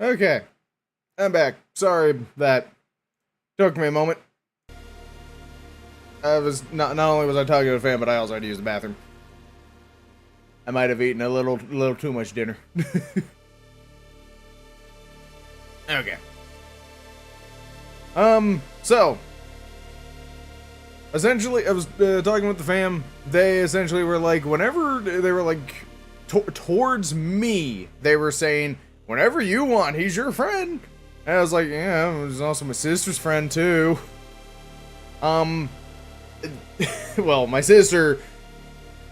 Okay, I'm back. Sorry that took me a moment. I was not only was I talking to a fan, but I also had to use the bathroom. I might have eaten a little too much dinner. Okay. So essentially, I was talking with the fam. They essentially were like, whenever they were like towards me, they were saying, whenever you want, he's your friend. And I was like, yeah, he's also my sister's friend too. Well, my sister,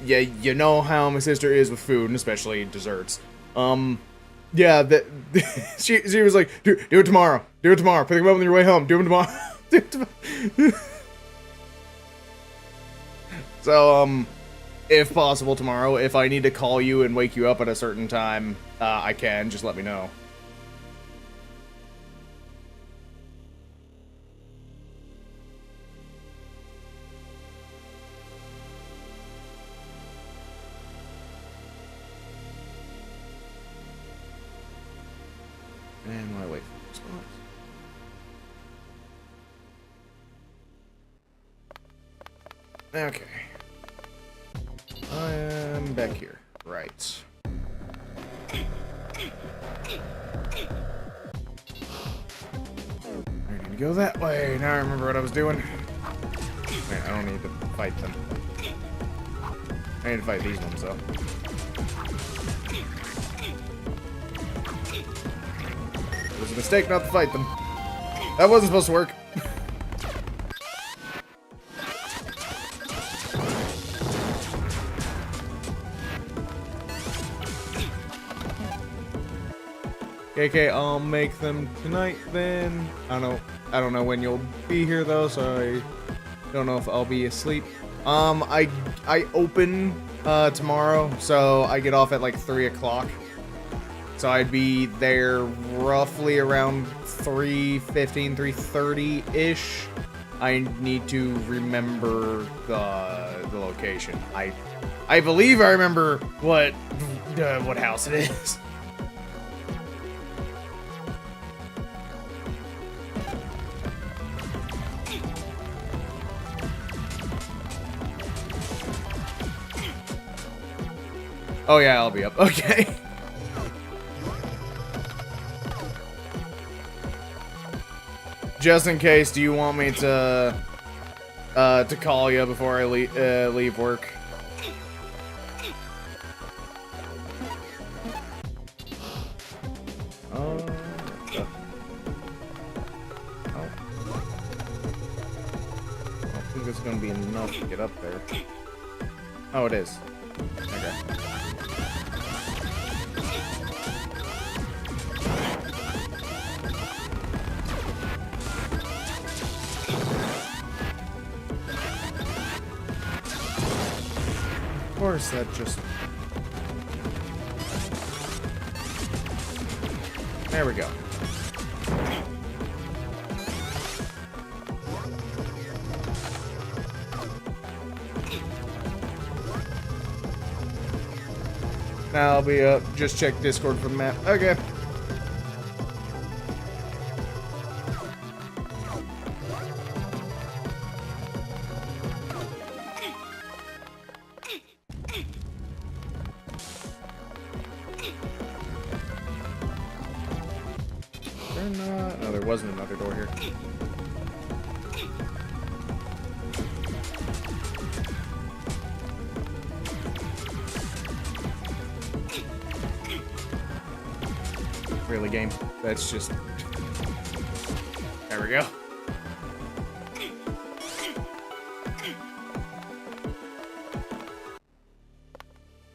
yeah, you know how my sister is with food, and especially desserts. Yeah, that she was like, do it tomorrow. Do it tomorrow. Pick them up on your way home. Do them tomorrow. Do it tomorrow. So, if possible tomorrow, if I need to call you and wake you up at a certain time, I can. Just let me know. And while I wait for the response. Okay. I am back here. Right. I need to go that way. Now I remember what I was doing. Man, I don't need to fight them. I need to fight these ones, though. It was a mistake not to fight them. That wasn't supposed to work. Okay, I'll make them tonight then. I don't know when you'll be here though, so I don't know if I'll be asleep. I open tomorrow, so I get off at like 3 o'clock. So I'd be there roughly around 3:15, 3:30-ish. I need to remember the location. I believe I remember what house it is. Oh yeah, I'll be up. Okay. Just in case, do you want me to call you before I leave work? Oh. I don't think it's gonna be enough to get up there. Oh, it is. Okay. Of course, that just... There we go. Now I'll be up. Just check Discord for the map. Okay. No, there wasn't another door here. Really, game? That's just... There we go.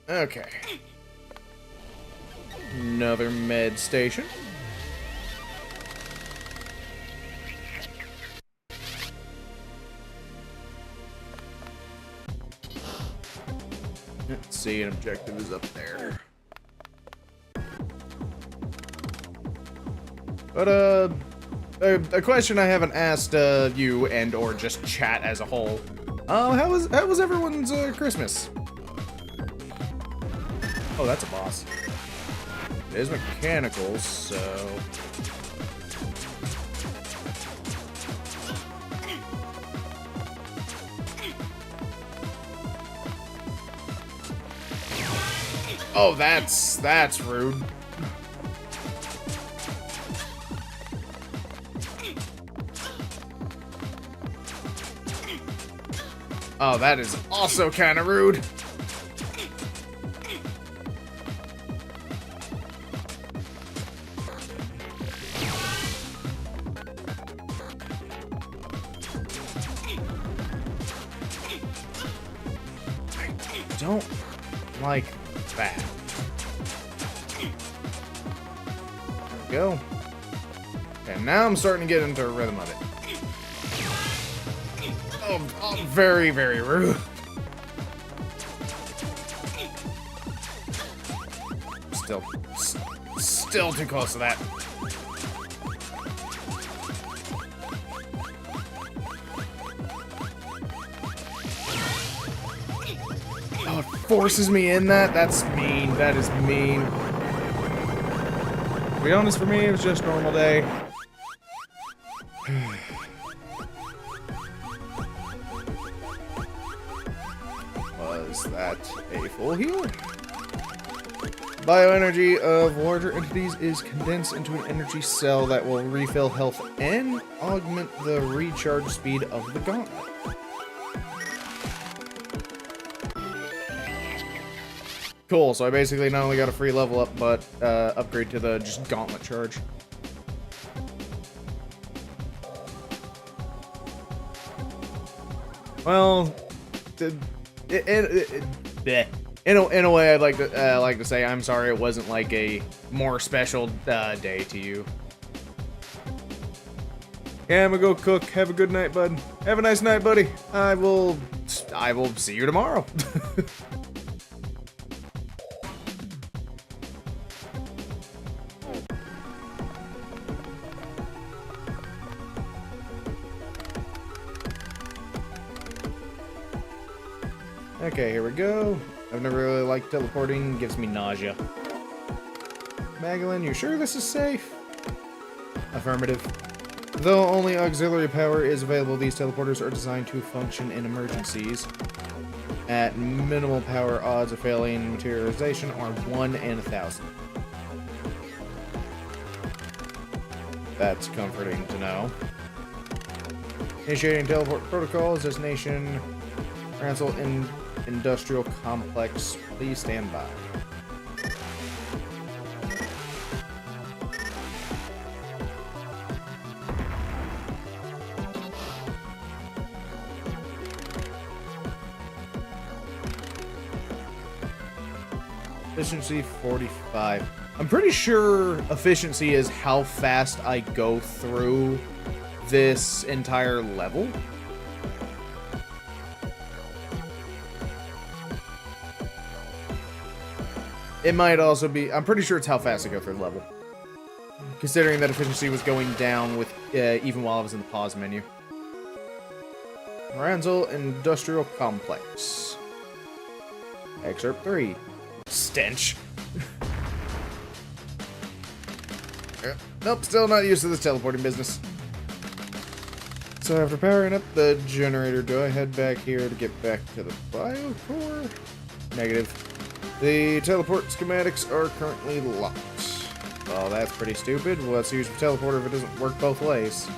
Okay. Another med station. Let's see, an objective is up there. But, a question I haven't asked, you and or just chat as a whole. How was everyone's, Christmas? Oh, that's a boss. It is mechanical, so... Oh, that's rude. Oh, that is also kind of rude. I don't like that. There we go. Okay, now I'm starting to get into a rhythm of it. Oh, very, very rude. Still too close to that. Oh, it forces me in that? That's mean. That is mean. To be honest, for me, it was just a normal day. Was that a full heal? Bioenergy of larger entities is condensed into an energy cell that will refill health and augment the recharge speed of the gauntlet. Cool, so I basically not only got a free level up, but upgrade to the just gauntlet charge. Well, in a way, I'd like to say I'm sorry it wasn't like a more special day to you. Yeah, I'm gonna go cook. Have a good night, bud. Have a nice night, buddy. I will see you tomorrow. Okay, here we go. I've never really liked teleporting. Gives me nausea. Magellan, you sure this is safe? Affirmative. Though only auxiliary power is available, these teleporters are designed to function in emergencies. At minimal power, odds of failing materialization are 1 in 1,000. That's comforting to know. Initiating teleport protocols. Destination Ransel in Industrial Complex. Please stand by. Efficiency 45. I'm pretty sure efficiency is how fast I go through this entire level. It might also be... I'm pretty sure it's how fast I go through the level. Considering that efficiency was going down with even while I was in the pause menu. Ransel Industrial Complex. Excerpt 3. Stench. Nope, still not used to this teleporting business. So after powering up the generator, do I head back here to get back to the biocore? Negative. The teleport schematics are currently locked. Well, that's pretty stupid. What's the use of teleporter if it doesn't work both ways?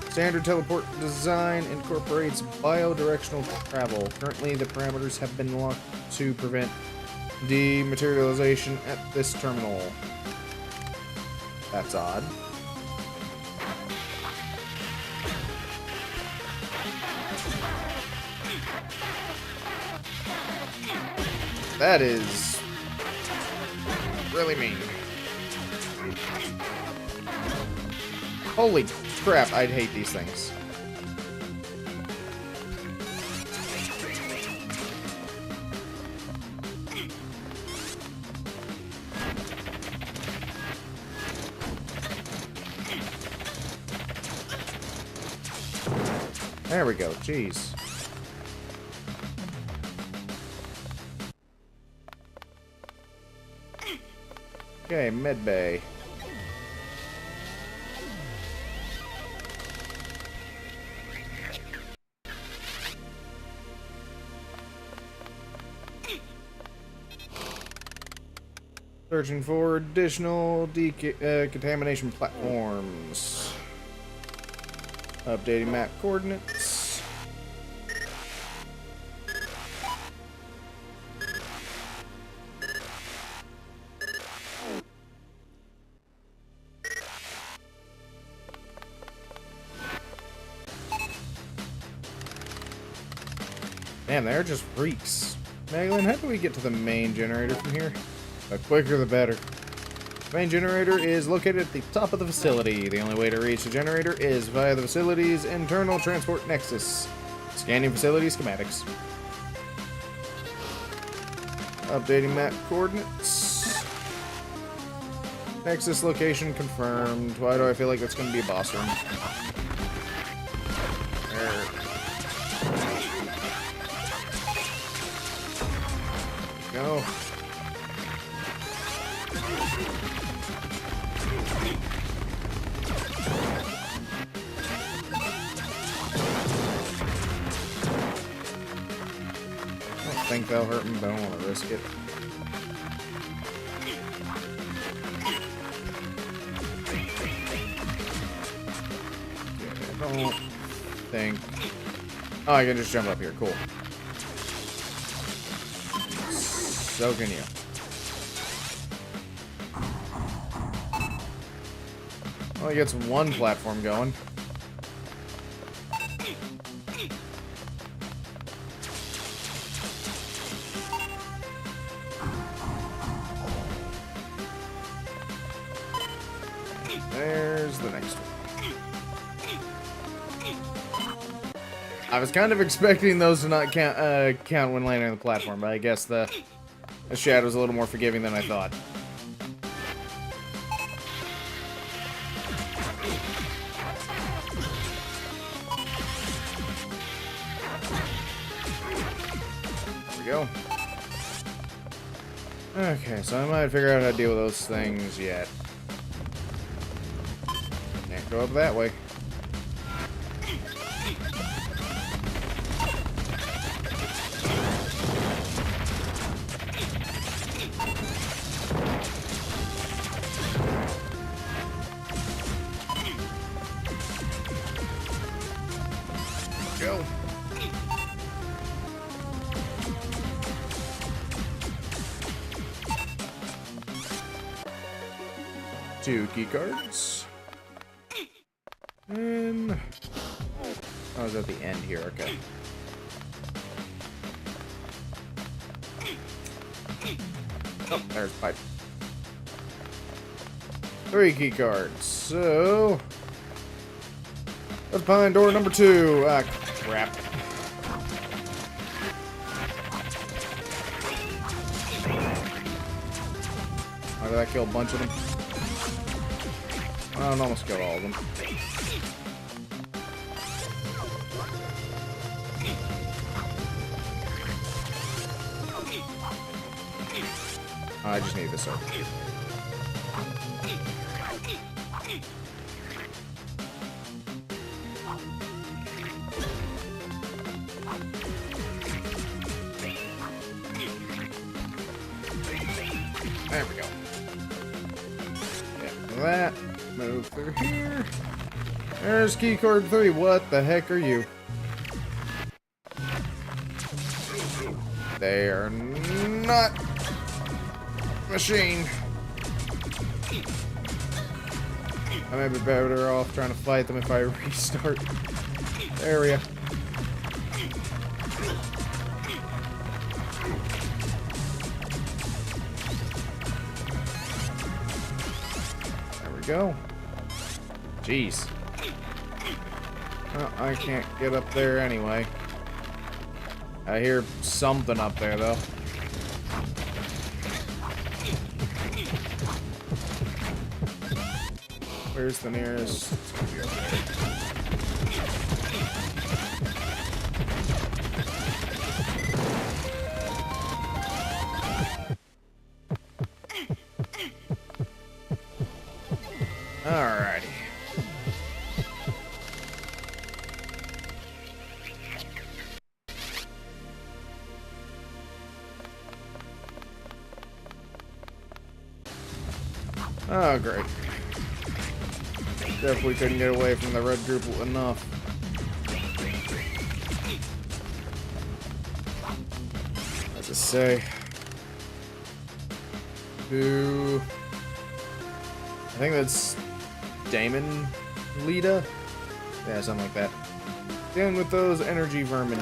Standard teleport design incorporates biodirectional travel. Currently, the parameters have been locked to prevent dematerialization at this terminal. That's odd. That is really mean. Holy crap, I'd hate these things. There we go, jeez. Okay, med bay. Searching for additional contamination platforms. Updating map coordinates. Damn, they're just freaks. Megalyn, how do we get to the main generator from here? The quicker the better. The main generator is located at the top of the facility. The only way to reach the generator is via the facility's internal transport nexus. Scanning facility schematics. Updating map coordinates. Nexus location confirmed. Why do I feel like that's going to be a boss room? There. Go. I think they'll hurt me, but I don't want to risk it. I don't think... Oh, I can just jump up here. Cool. So can you. Well, he gets one platform going. There's the next one. I was kind of expecting those to not count when landing on the platform, but I guess the shadow's a little more forgiving than I thought. There we go. Okay, so I might figure out how to deal with those things yet. Can't go up that way. Go. Two key cards. And I was at the end here, okay. Oh, there's the pipe. 3 key cards. So that's behind door number 2. Ah, crap. Why did I kill a bunch of them? I almost killed all of them. I just need this up. There we go. Yeah, that. Move through here. There's key card 3. What the heck are you? They are not machine. I may be better off trying to fight them if I restart the area. There we go. Jeez. Well, I can't get up there anyway. I hear something up there, though. Where's the nearest? It's gonna be over there. Oh, great. Definitely couldn't get away from the red group enough. What to say? Who? I think that's Damon Lita? Yeah, something like that. Dealing with those energy vermin.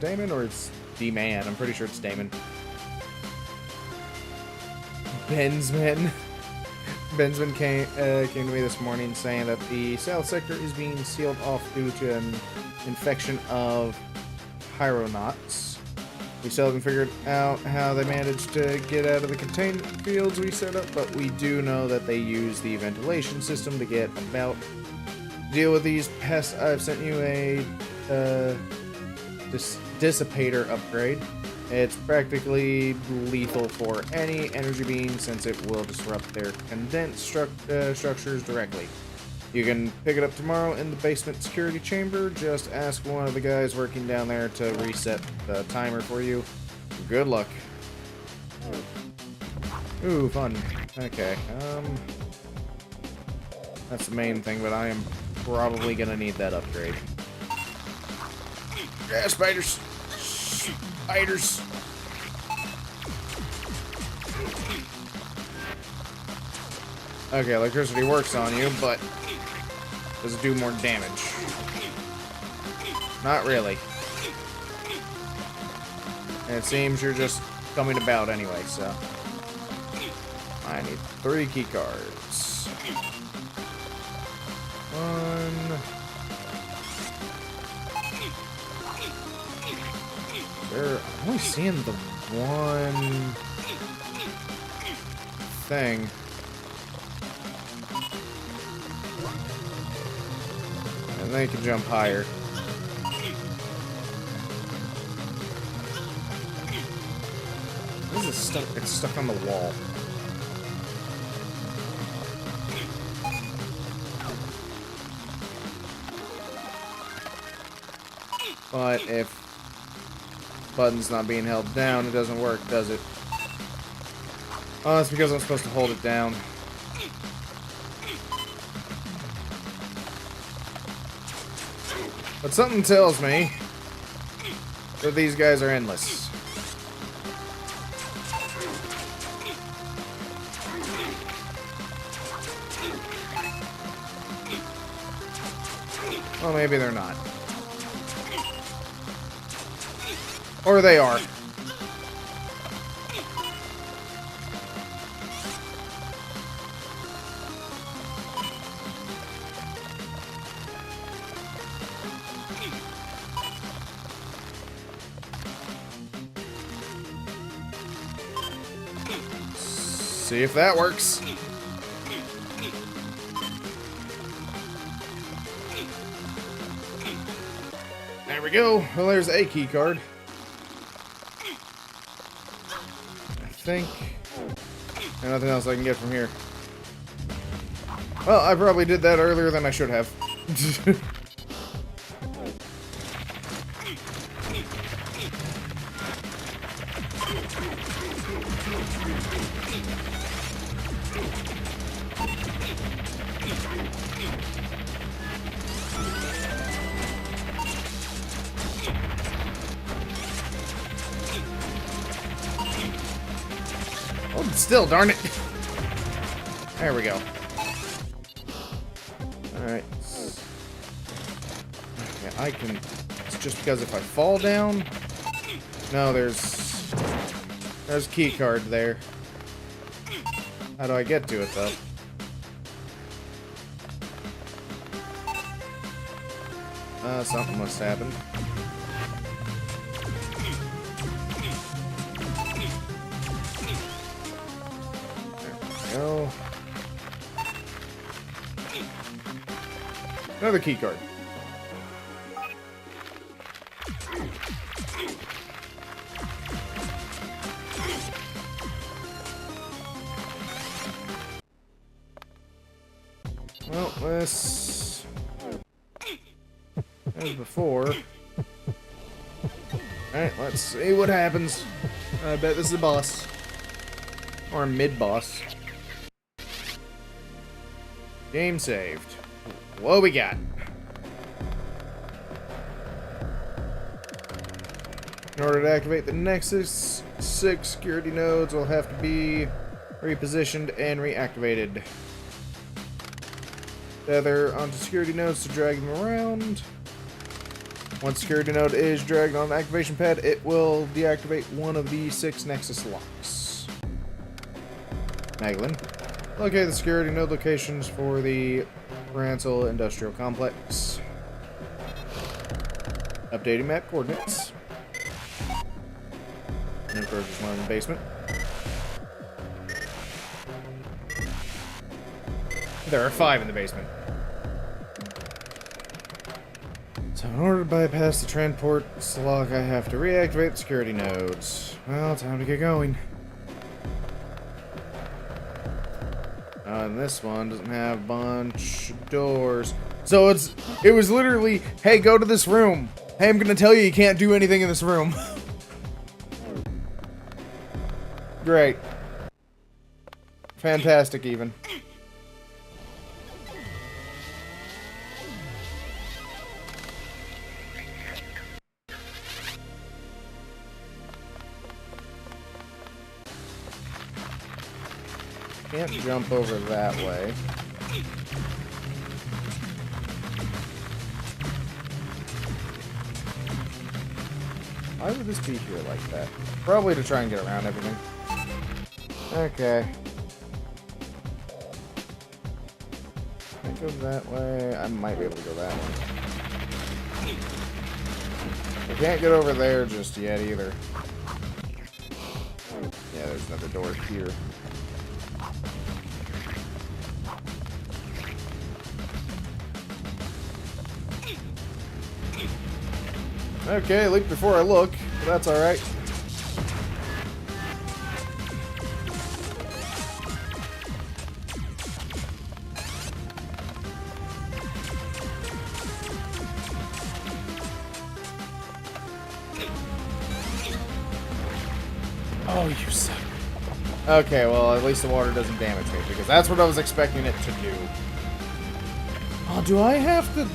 Damon, or it's D-Man? I'm pretty sure it's Damon. Benzman. Benzman came to me this morning saying that the south sector is being sealed off due to an infection of Hyronauts. We still haven't figured out how they managed to get out of the containment fields we set up, but we do know that they use the ventilation system to get about. To deal with these pests, I've sent you a dissipator upgrade. It's practically lethal for any energy beam since it will disrupt their condensed structures directly. You can pick it up tomorrow in the basement security chamber. Just ask one of the guys working down there to reset the timer for you. Good luck. Ooh, fun. Okay, that's the main thing, but I am probably gonna need that upgrade. Yeah, spiders! Spiders! Okay, electricity works on you, but does it do more damage? Not really. And it seems you're just coming about anyway, so. I need 3 key cards. 1. I'm only seeing the one thing. And they can jump higher. This is stuck. It's stuck on the wall. But if button's not being held down, it doesn't work, does it? Oh, that's because I'm supposed to hold it down. But something tells me that these guys are endless. Well, maybe they're not. Or they are. See if that works. There we go. Well, there's a key card. I think. And nothing else I can get from here. Well, I probably did that earlier than I should have. Oh, still, darn it. There we go. Alright. Yeah, I can... It's just because if I fall down... No, there's a key card there. How do I get to it, though? Something must happen. There we go. Another key card. Well, this as before. Alright, let's see what happens. I bet this is the boss. Or mid-boss. Game saved. What we got? In order to activate the Nexus, 6 security nodes will have to be repositioned and reactivated. Tether onto security nodes to drag them around. Once security node is dragged on the activation pad, it will deactivate one of the 6 Nexus locks. Maglin. Locate the security node locations for the Rantel Industrial Complex. Updating map coordinates. And of course, there's one in the basement. There are 5 in the basement. So in order to bypass the transport lock, I have to reactivate the security nodes. Well, time to get going. And this one doesn't have a bunch of doors. So it was literally, hey, go to this room. Hey, I'm gonna tell you you can't do anything in this room. Great. Fantastic, even. Can't jump over that way. Why would this be here like that? Probably to try and get around everything. Okay. Can't go that way. I might be able to go that way. I can't get over there just yet either. Yeah, there's another door here. Okay, leap before I look, but that's alright. Oh, you suck. Okay, well, at least the water doesn't damage me, because that's what I was expecting it to do. Oh, do I have to...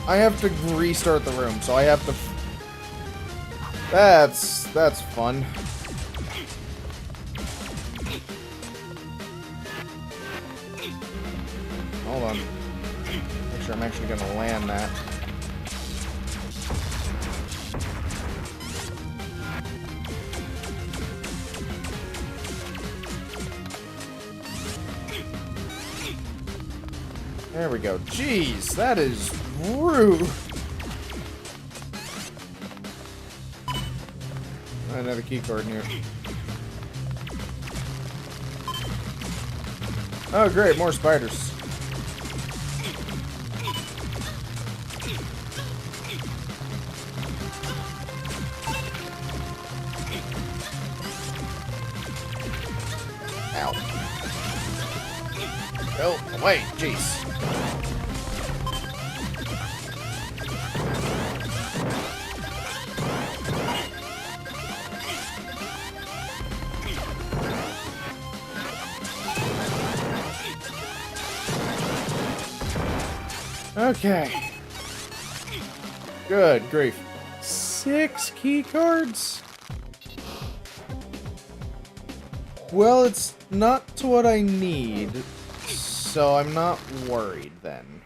I have to restart the room, so I have to... That's fun. Hold on. Make sure I'm actually gonna land that. There we go. Jeez, that is rude. Another key card in here. Oh, great, more spiders. Ow. Oh, wait, jeez. Okay. Good grief. 6 key cards? Well, it's not to what I need, so I'm not worried then.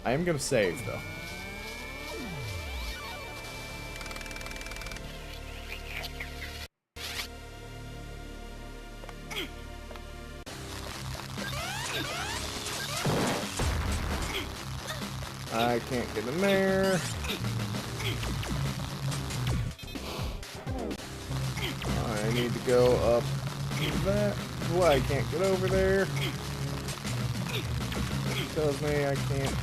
I am gonna save, though. I can't get in there. I need to go up that. Well, I can't get over there. It tells me I can't.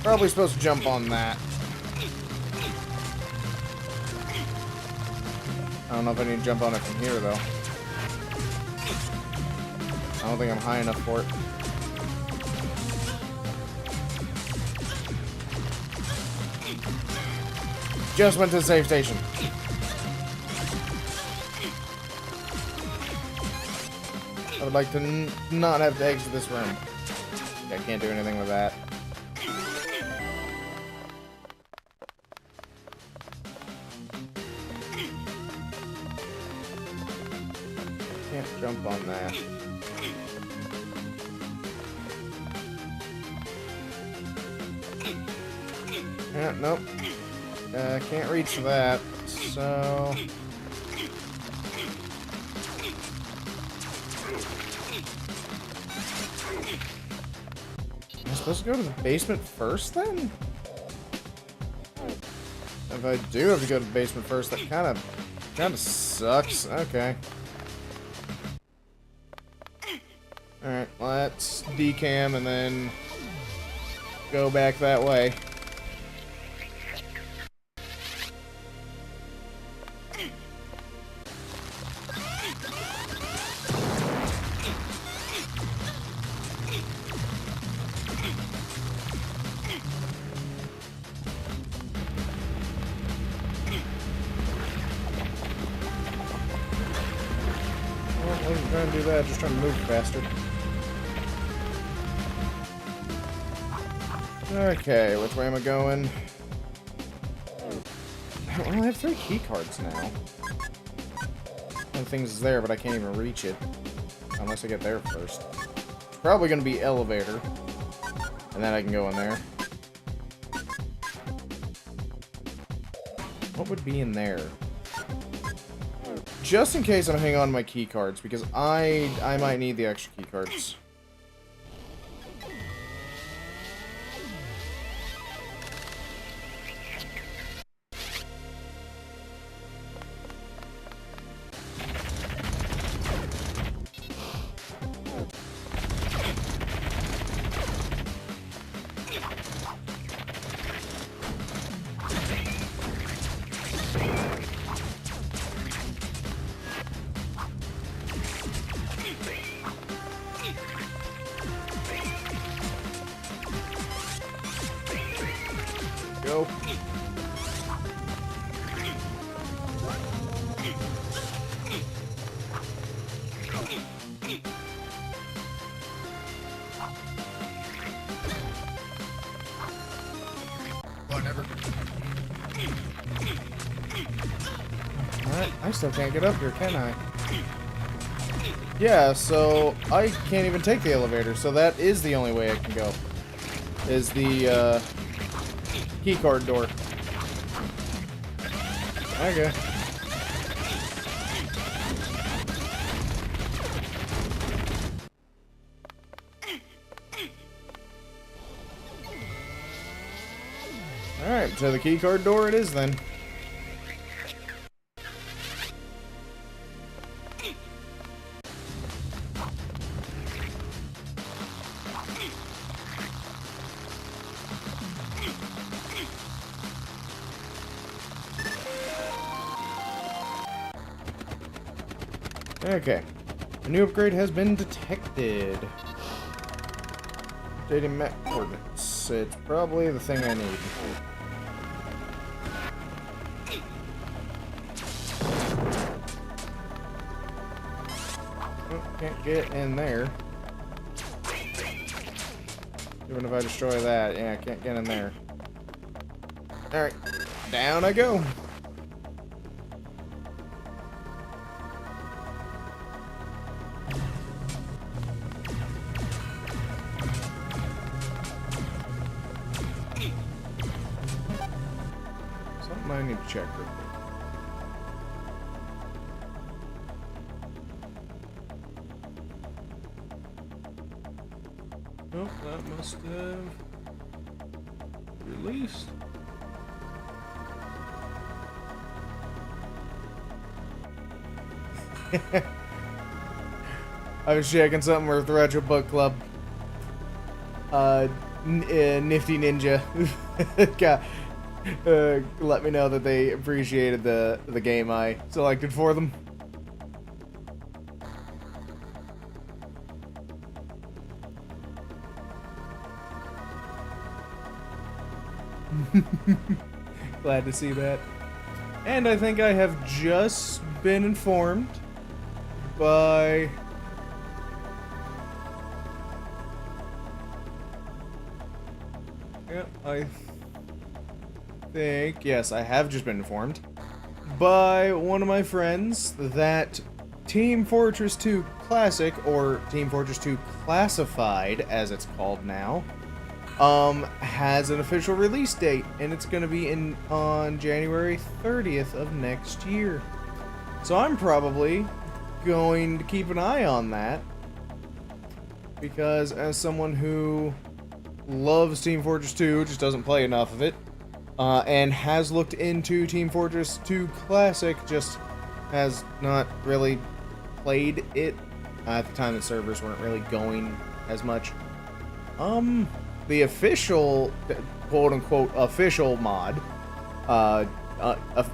Probably supposed to jump on that. I don't know if I need to jump on it from here, though. I don't think I'm high enough for it. Just went to the save station. I would like to not have to exit this room. Okay, I can't do anything with that. Can't jump on that. Yeah, nope. Can't reach that, so... Am I supposed to go to the basement first, then? If I do have to go to the basement first, that kind of sucks. Okay. Alright, let's decam and then go back that way. I wasn't trying to do that, just trying to move faster. Okay, which way am I going? Well, I have 3 key cards now. One thing's there, but I can't even reach it. Unless I get there first. It's probably going to be elevator. And then I can go in there. What would be in there? Just in case I'm hanging on to my key cards, because I might need the extra key cards. Go. Whatever. Alright, I still can't get up here, can I? Yeah, so I can't even take the elevator, so that is the only way I can go. Is the, keycard door. Okay. Alright, so the keycard door it is then. Okay. A new upgrade has been detected. Updating map coordinates. It's probably the thing I need. Oh, can't get in there. Even if I destroy that, yeah, I can't get in there. Alright, down I go. Something I need to check real quick. Nope, that must have released. I was checking something with the Retro Book Club. Nifty Ninja let me know that they appreciated the game I selected for them. Glad to see that. And I think I have just been informed by Yeah, I think, yes, I have just been informed by one of my friends that Team Fortress 2 Classic, or Team Fortress 2 Classified, as it's called now, has an official release date, and it's going to be on January 30th of next year. So I'm probably going to keep an eye on that, because as someone who loves Team Fortress 2, just doesn't play enough of it, and has looked into Team Fortress 2 Classic, just has not really played it. At the time, the servers weren't really going as much. The official, quote-unquote, official mod,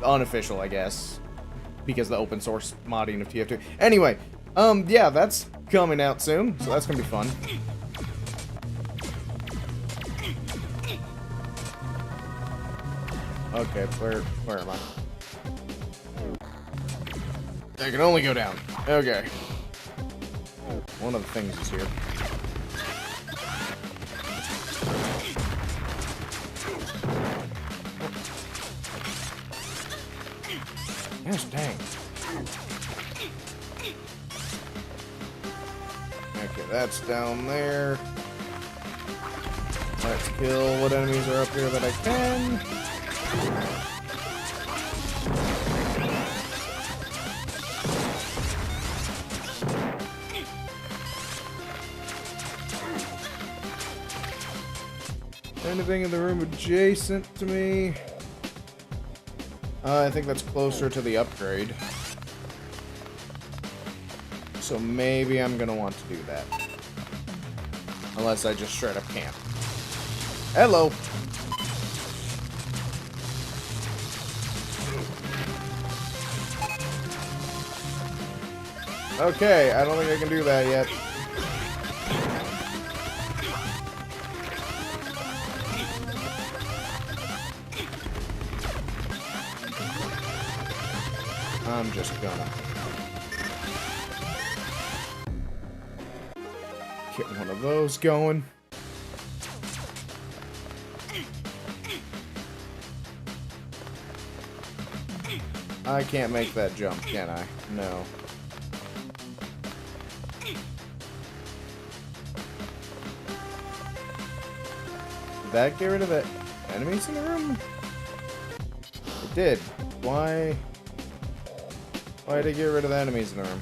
unofficial, I guess, because the open source modding of TF2. Anyway, yeah, that's coming out soon, so that's gonna be fun. Okay, where am I? I can only go down. Okay. One of the things is here. Yes, dang. Okay, that's down there. Let's kill what enemies are up here that I can. Anything in the room adjacent to me? I think that's closer to the upgrade. So maybe I'm gonna want to do that. Unless I just straight up camp. Hello! Okay, I don't think I can do that yet. I'm just gonna get one of those going. I can't make that jump, can I? No. Did that get rid of the enemies in the room? It did. Why? Why did it get rid of the enemies in the room?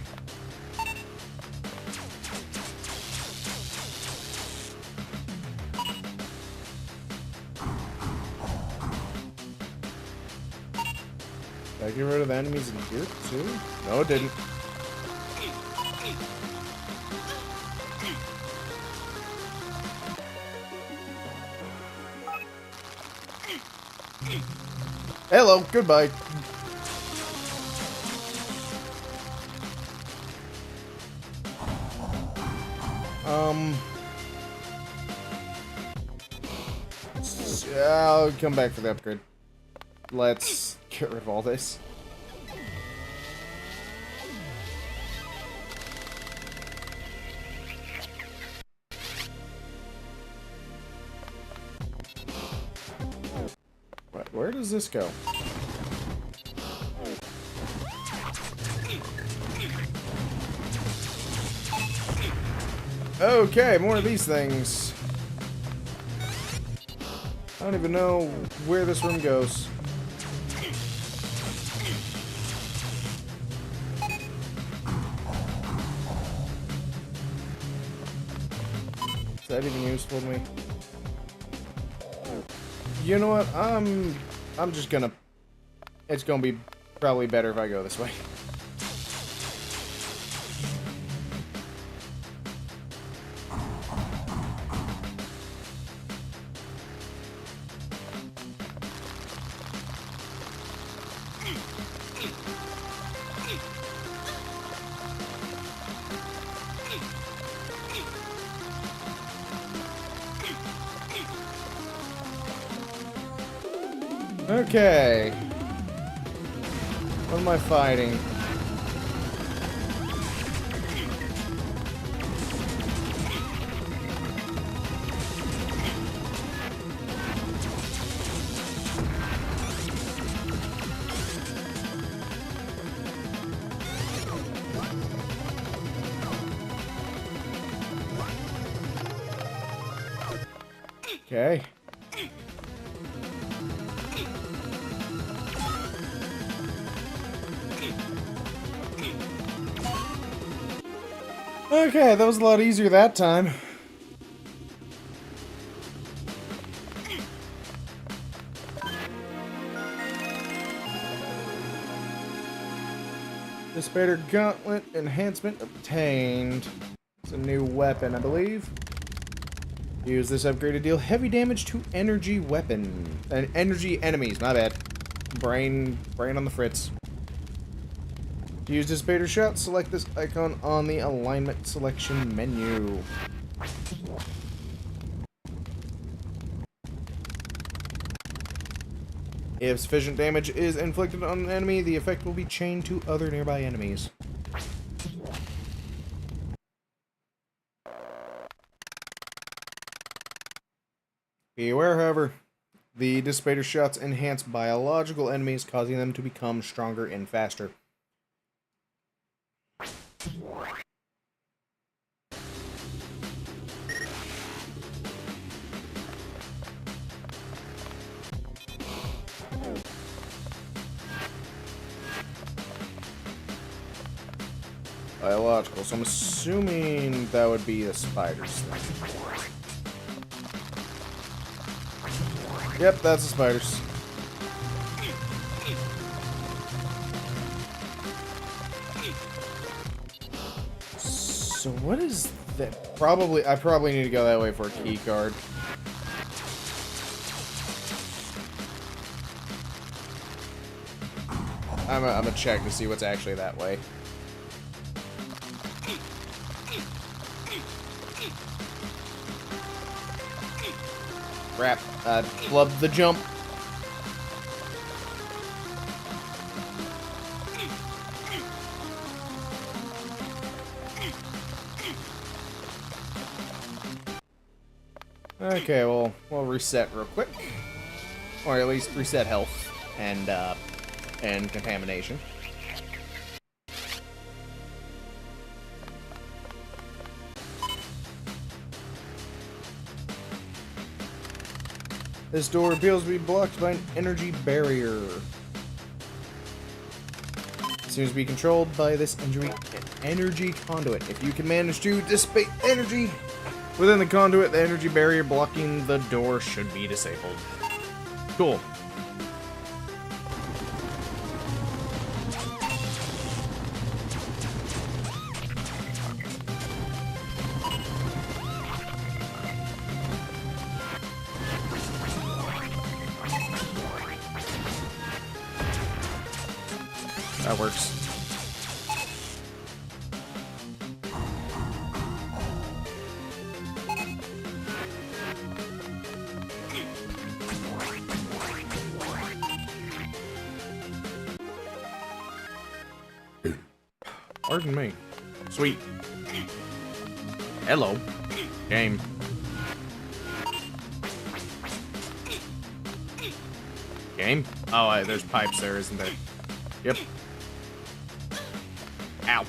Did I get rid of the enemies in here too? No, it didn't. Hello, goodbye. I'll come back for the upgrade. Let's get rid of all this. Where does this go? Okay, more of these things. I don't even know where this room goes. Is that even useful to me? You know what? I'm just gonna... It's gonna be probably better if I go this way. Okay. What am I fighting? Okay. Okay, that was a lot easier that time. The Spider Gauntlet enhancement obtained. It's a new weapon, I believe. Use this upgrade to deal heavy damage to energy weapon. Energy enemies, my bad. Brain on the fritz. To use this Spider Shot, select this icon on the alignment selection menu. If sufficient damage is inflicted on an enemy, the effect will be chained to other nearby enemies. Be aware, however, the Dissipator shots enhance biological enemies, causing them to become stronger and faster. Biological, so I'm assuming that would be the spiders thing. Yep, that's the spiders. So what is that? I probably need to go that way for a key card. I'm gonna check to see what's actually that way. Crap. Flubbed the jump. Okay, well, we'll reset real quick. Or at least reset health and contamination. This door appears to be blocked by an energy barrier. It seems to be controlled by this energy conduit. If you can manage to dissipate energy within the conduit, the energy barrier blocking the door should be disabled. Cool. That works. Pardon me. Sweet. Hello. Game. Game? Oh, there's pipes there, isn't there? Yep. Ow.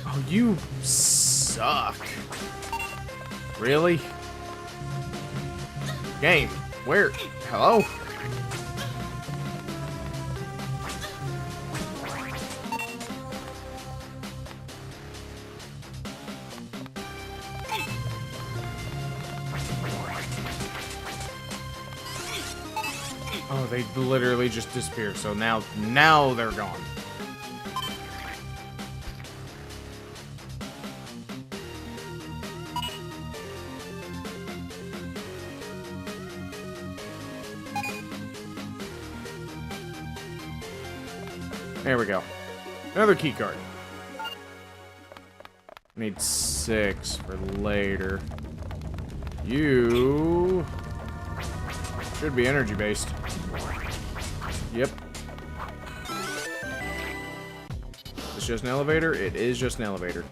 Oh, you suck. Really? Game, where? Hello? Oh, they literally just disappeared. So now they're gone. There we go. Another key card. Need 6 for later. You should be energy based. Yep. It's just an elevator? It is just an elevator.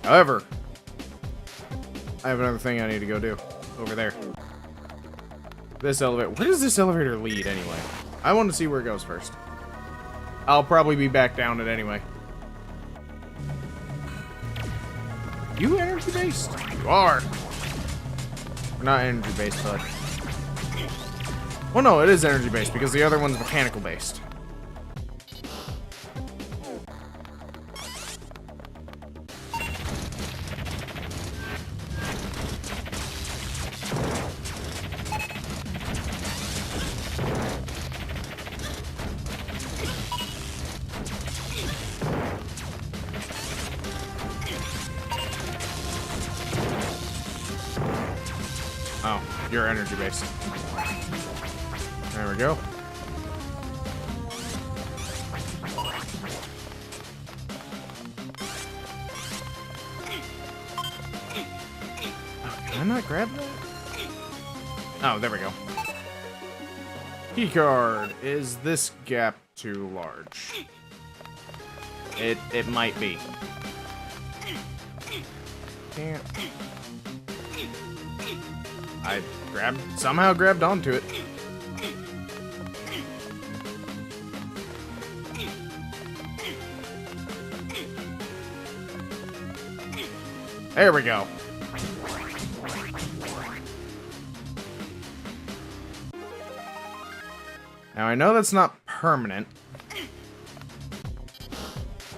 However, I have another thing I need to go do. Over there. This elevator. Where does this elevator lead anyway? I want to see where it goes first. I'll probably be back down it anyway. You energy based? You are. We're not energy based, but. Well, no, it is energy based because the other one's mechanical based. Oh, you're energy based. There we go. Oh, can I not grab that? Oh, there we go. Key card. Is this gap too large? It might be. Can't. I somehow grabbed onto it. There we go. Now I know that's not permanent.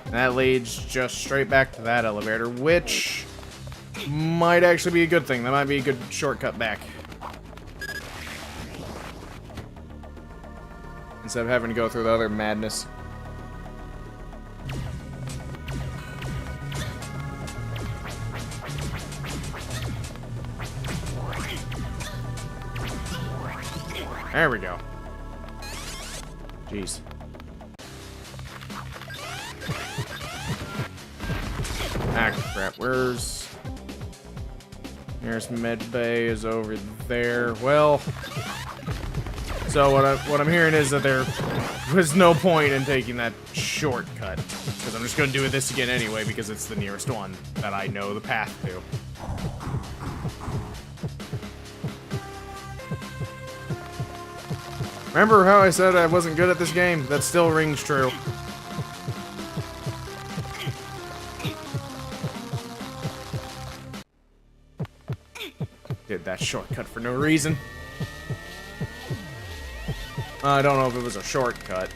That leads just straight back to that elevator, which might actually be a good thing. That might be a good shortcut back. Instead of having to go through the other madness. There we go. Jeez. Ah, crap. Nearest med bay is over there. Well, so what I'm hearing is that there was no point in taking that shortcut, because I'm just going to do this again anyway because it's the nearest one that I know the path to. Remember how I said I wasn't good at this game? That still rings true. Did that shortcut for no reason. I don't know if it was a shortcut.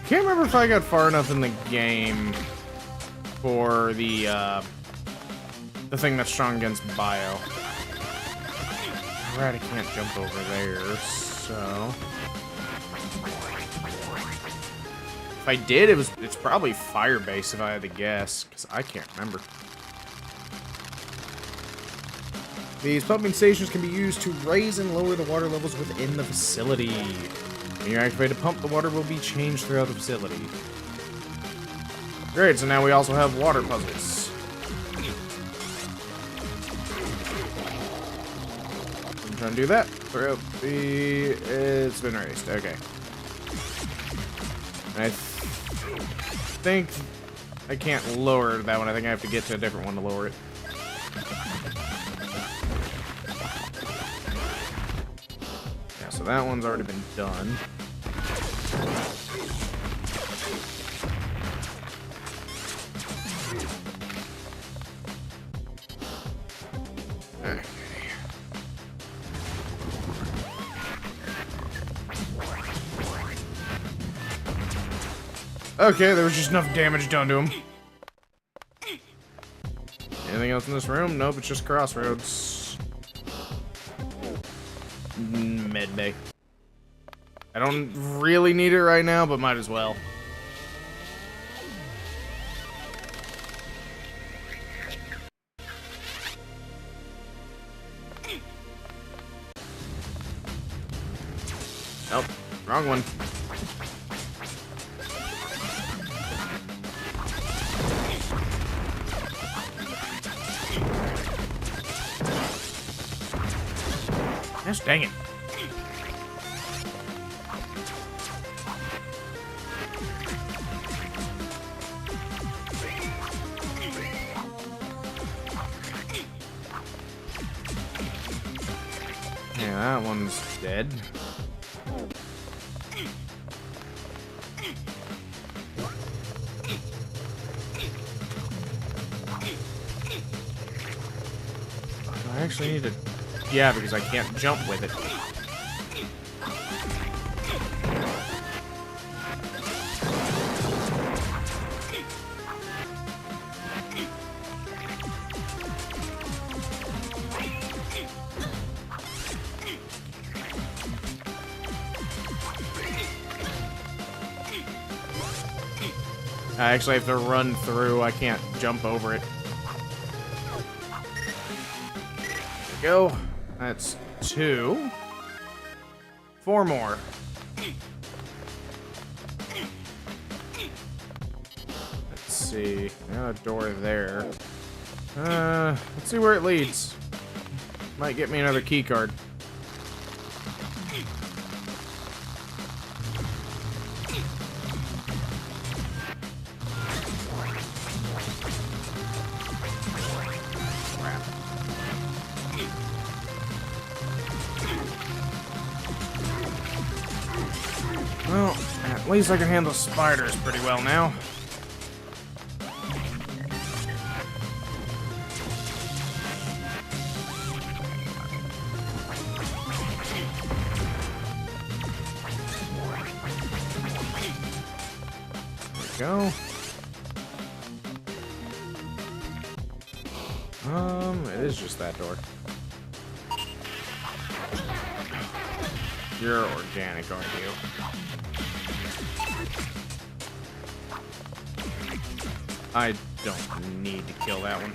Can't remember if I got far enough in the game for the thing that's strong against bio. Right, I can't jump over there, so if I did, it's probably fire base if I had to guess, because I can't remember. These pumping stations can be used to raise and lower the water levels within the facility. When you're activated to pump, the water will be changed throughout the facility. Great, so now we also have water puzzles. I'm trying to do that. Throughout it's been erased. Okay. I think I can't lower that one. I think I have to get to a different one to lower it. So that one's already been done. Okay. Okay, there was just enough damage done to him. Anything else in this room? Nope, it's just crossroads. Med bay. I don't really need it right now, but might as well. Nope, wrong one. Gosh dang it. Yeah, that one's dead. I actually need to... Yeah, because I can't jump with it. I actually have to run through. I can't jump over it. There we go. That's 2. 4 more. Let's see. Got a door there. Let's see where it leads. Might get me another key card. Well, at least I can handle spiders pretty well now. There we go. It is just that door. You're organic, aren't you? I don't need to kill that one.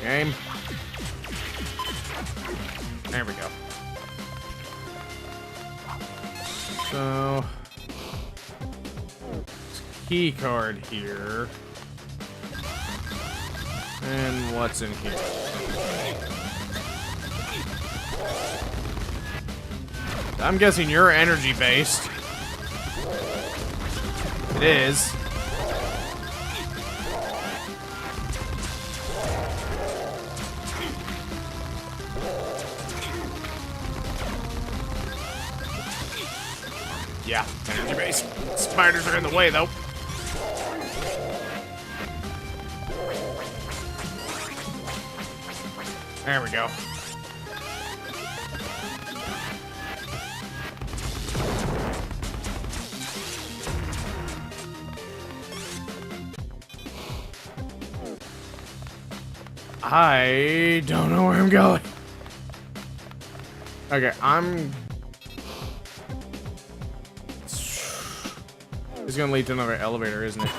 Game. There we go. So, key card here. And what's in here? I'm guessing you're energy based. It is. Yeah, energy based. Spiders are in the way though. There we go. I don't know where I'm going. Okay, It's gonna lead to another elevator, isn't it?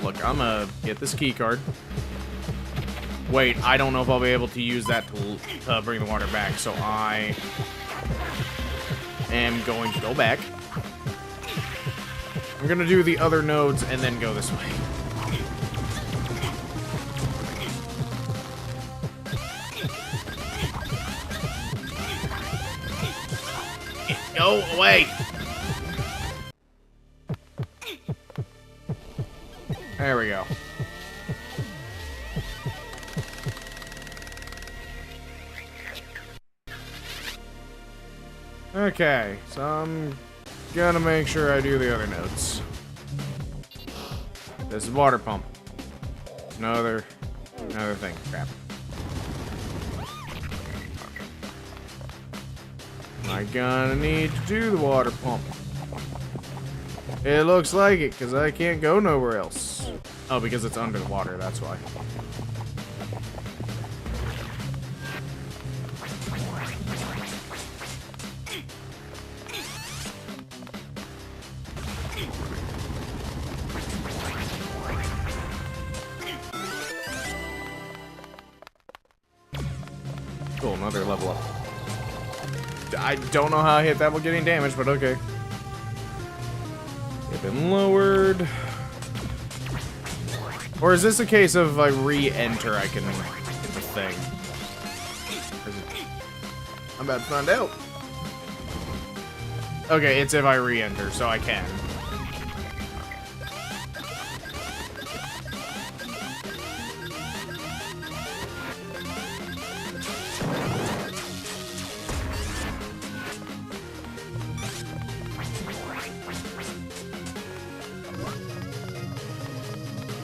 Look, I'm gonna get this key card. Wait, I don't know if I'll be able to use that to bring the water back, so I am going to go back. I'm gonna do the other nodes and then go this way. Go away! There we go. Okay, so I'm gonna make sure I do the other notes. This is water pump. Another thing. Crap. Am I gonna need to do the water pump? It looks like it, because I can't go nowhere else. Oh, because it's under the water, that's why. another level up. I don't know how I hit that while getting damage, but okay. They've been lowered. Or is this a case of I re-enter, I can hit the thing? I'm about to find out. Okay, it's if I re-enter, so I can.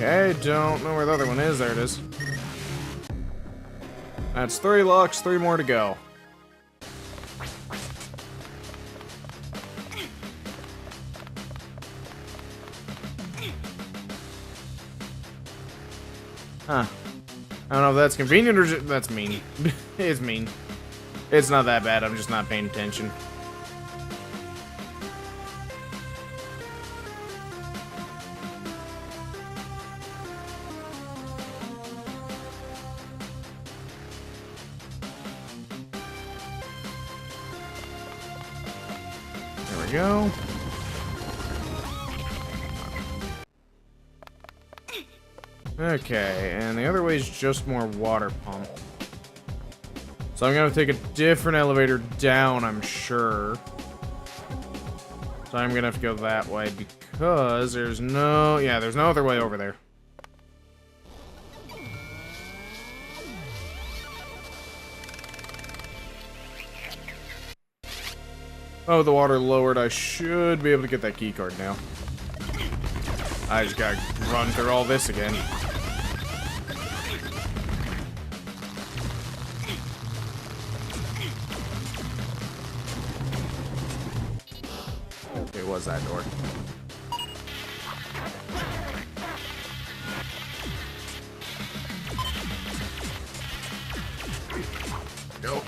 Okay, don't know where the other one is. There it is. That's 3 locks, 3 more to go. Huh. I don't know if that's convenient or just... That's mean. It's mean. It's not that bad, I'm just not paying attention. There we go. Okay, and the other way is just more water pump. So I'm gonna take a different elevator down, I'm sure. So I'm gonna have to go that way because there's no... Yeah, there's no other way over there. Oh, the water lowered. I should be able to get that key card now. I just gotta run through all this again. Okay, what's that door? Go.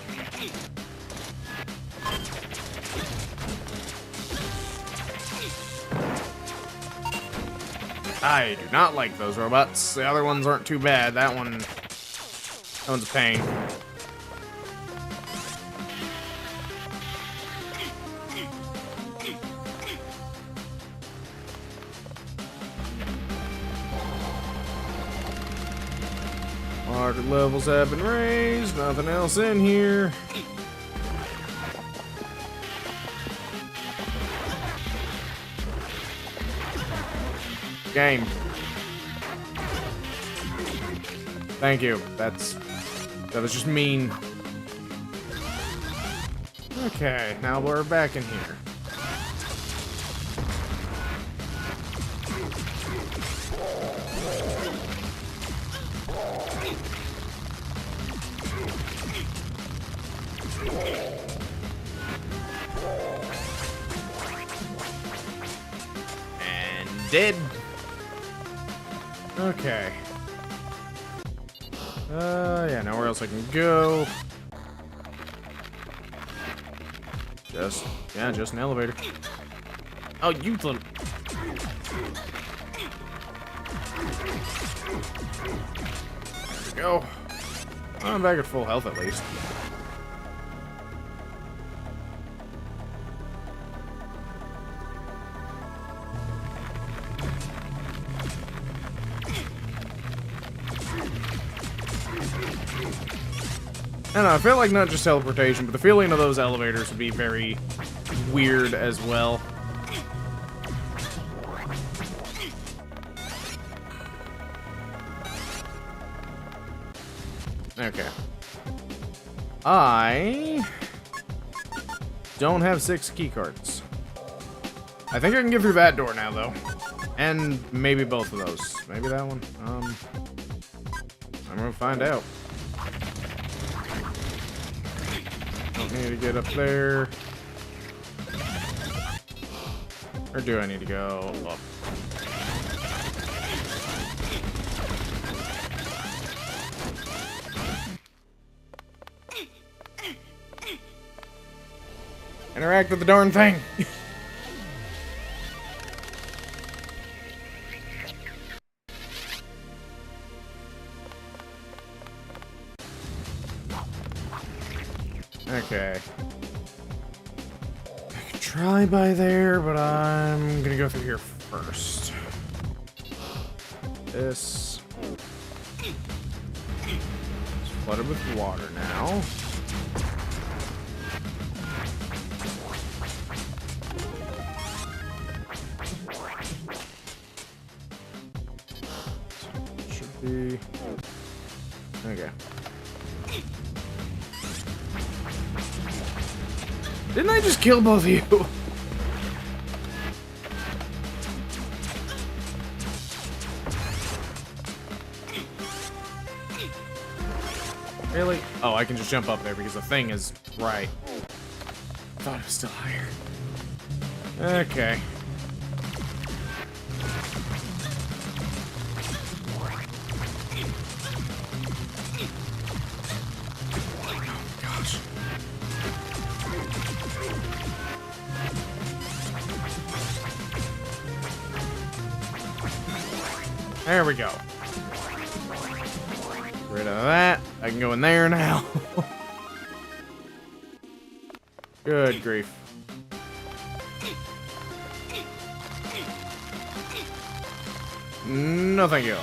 I do not like those robots. The other ones aren't too bad. That one's a pain. Water levels have been raised. Nothing else in here. Game. Thank you. That was just mean. Okay, now we're back in here. And dead. Okay. Yeah, nowhere else I can go. Just an elevator. Oh, you little... There we go. I'm back at full health at least. I don't know, I feel like not just teleportation, but the feeling of those elevators would be very weird as well. Okay. I don't have 6 keycards. I think I can get through that door now, though. And maybe both of those. Maybe that one. I'm gonna find out. Don't need to get up there. Or do I need to go up? Interact with the darn thing! Okay. I could try by there, but I'm gonna go through here first. This. It's flooded with water now. Should be. Okay. Didn't I just kill both of you? Really? Oh, I can just jump up there because the thing is right. I thought it was still higher. Okay. There we go. Get rid of that. I can go in there now. Good grief. No, thank you.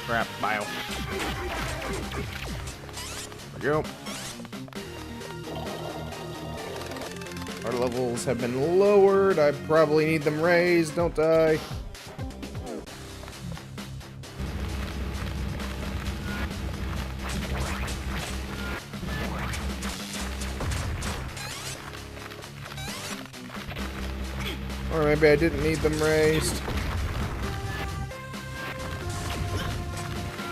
Crap, bio. There we go. Our levels have been lowered. I probably need them raised, don't I? Or maybe I didn't need them raised.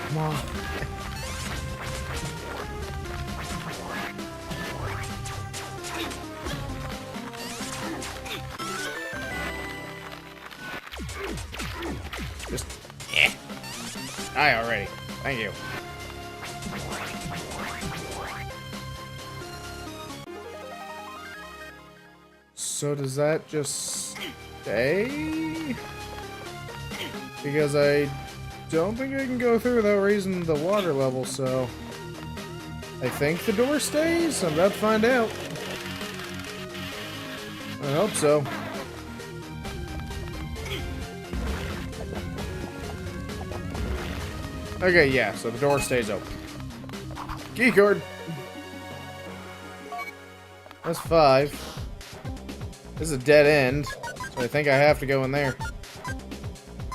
Come on. Just, yeah. Die already. Thank you. So does that just stay? Because I don't think I can go through without raising the water level, so I think the door stays. I'm about to find out. I hope so. Okay, yeah, so the door stays open. Key card. That's 5. This is a dead end, so I think I have to go in there.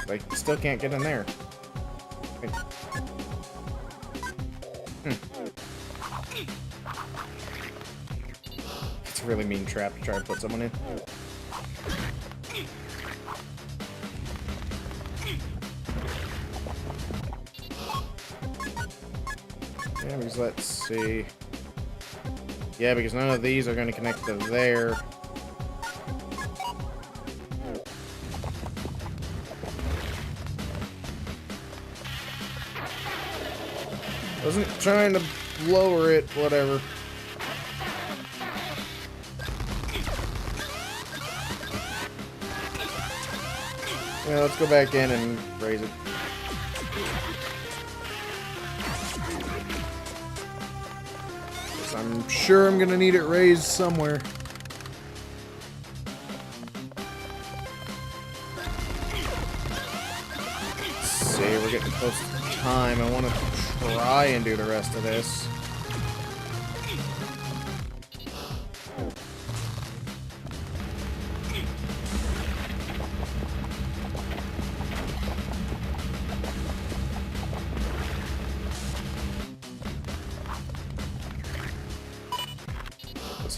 I still can't get in there. It's a really mean trap to try to put someone in. Yeah, because let's see. Yeah, because none of these are going to connect to there. Wasn't trying to lower it, whatever. Yeah, let's go back in and raise it. I'm sure I'm gonna need it raised somewhere. Let's see, we're getting close to time. I want to try and do the rest of this.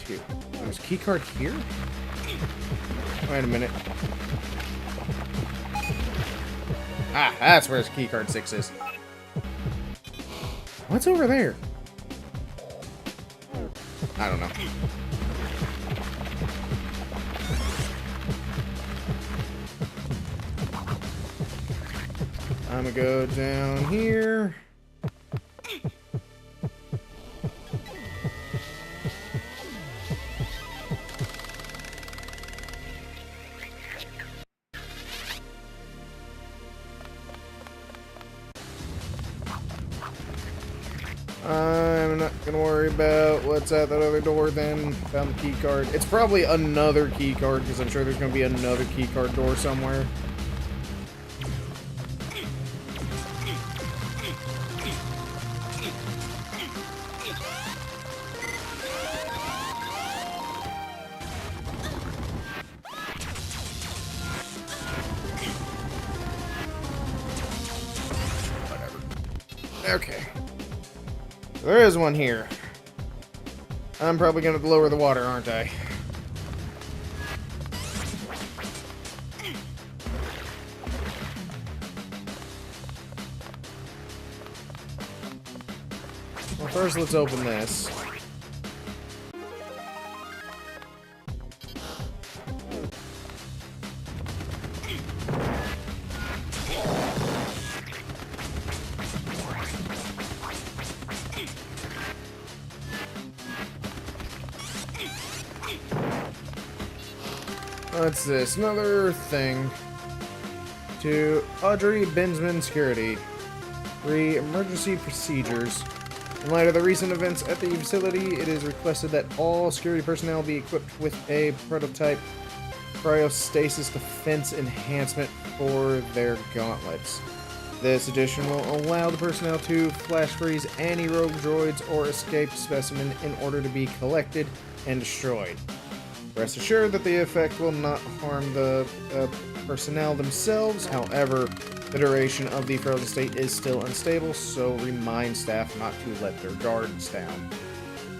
Here. There's a key card here? Wait a minute. Ah, that's where key card 6 is. What's over there? I don't know. I'm gonna go down here. Gonna worry about what's at that other door then. Found the key card. It's probably another key card because I'm sure there's gonna be another key card door somewhere. Okay. There is one here. I'm probably going to lower the water, aren't I? Well, first let's open this. What's this? Another thing. To Audrey Bensman Security. Emergency procedures. In light of the recent events at the facility, it is requested that all security personnel be equipped with a prototype cryostasis defense enhancement for their gauntlets. This addition will allow the personnel to flash freeze any rogue droids or escaped specimen in order to be collected and destroyed. Rest assured that the effect will not harm the personnel themselves. However, the duration of the frozen state is still unstable, so remind staff not to let their guards down.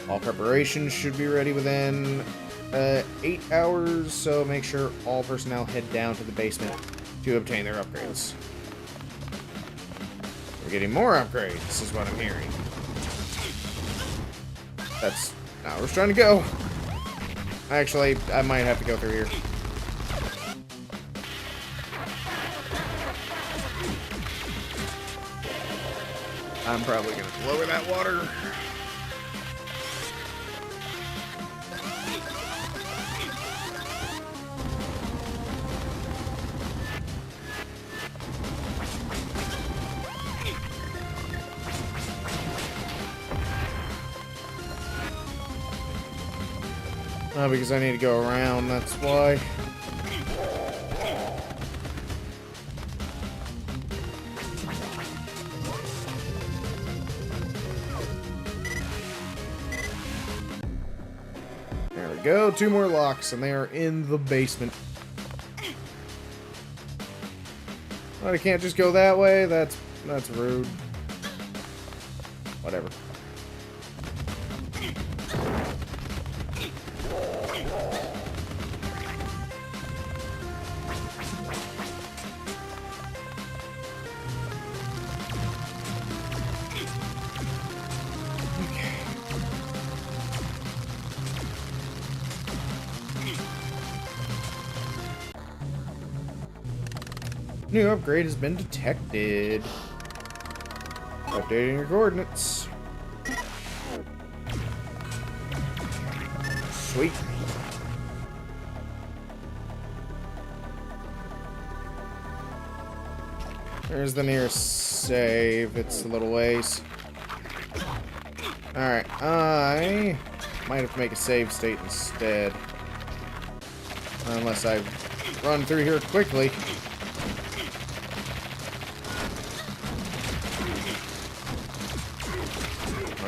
All preparations should be ready within 8 hours, so make sure all personnel head down to the basement to obtain their upgrades. We're getting more upgrades, is what I'm hearing. That's not where we're trying to go. Actually, I might have to go through here. I'm probably going to lower that water. Oh, because I need to go around, that's why. There we go, 2 more locks, and they are in the basement. Oh, I can't just go that way? That's rude. Whatever. New upgrade has been detected. Updating your coordinates. Sweet. There's the nearest save. It's a little ways. Alright, I might have to make a save state instead. Unless I run through here quickly.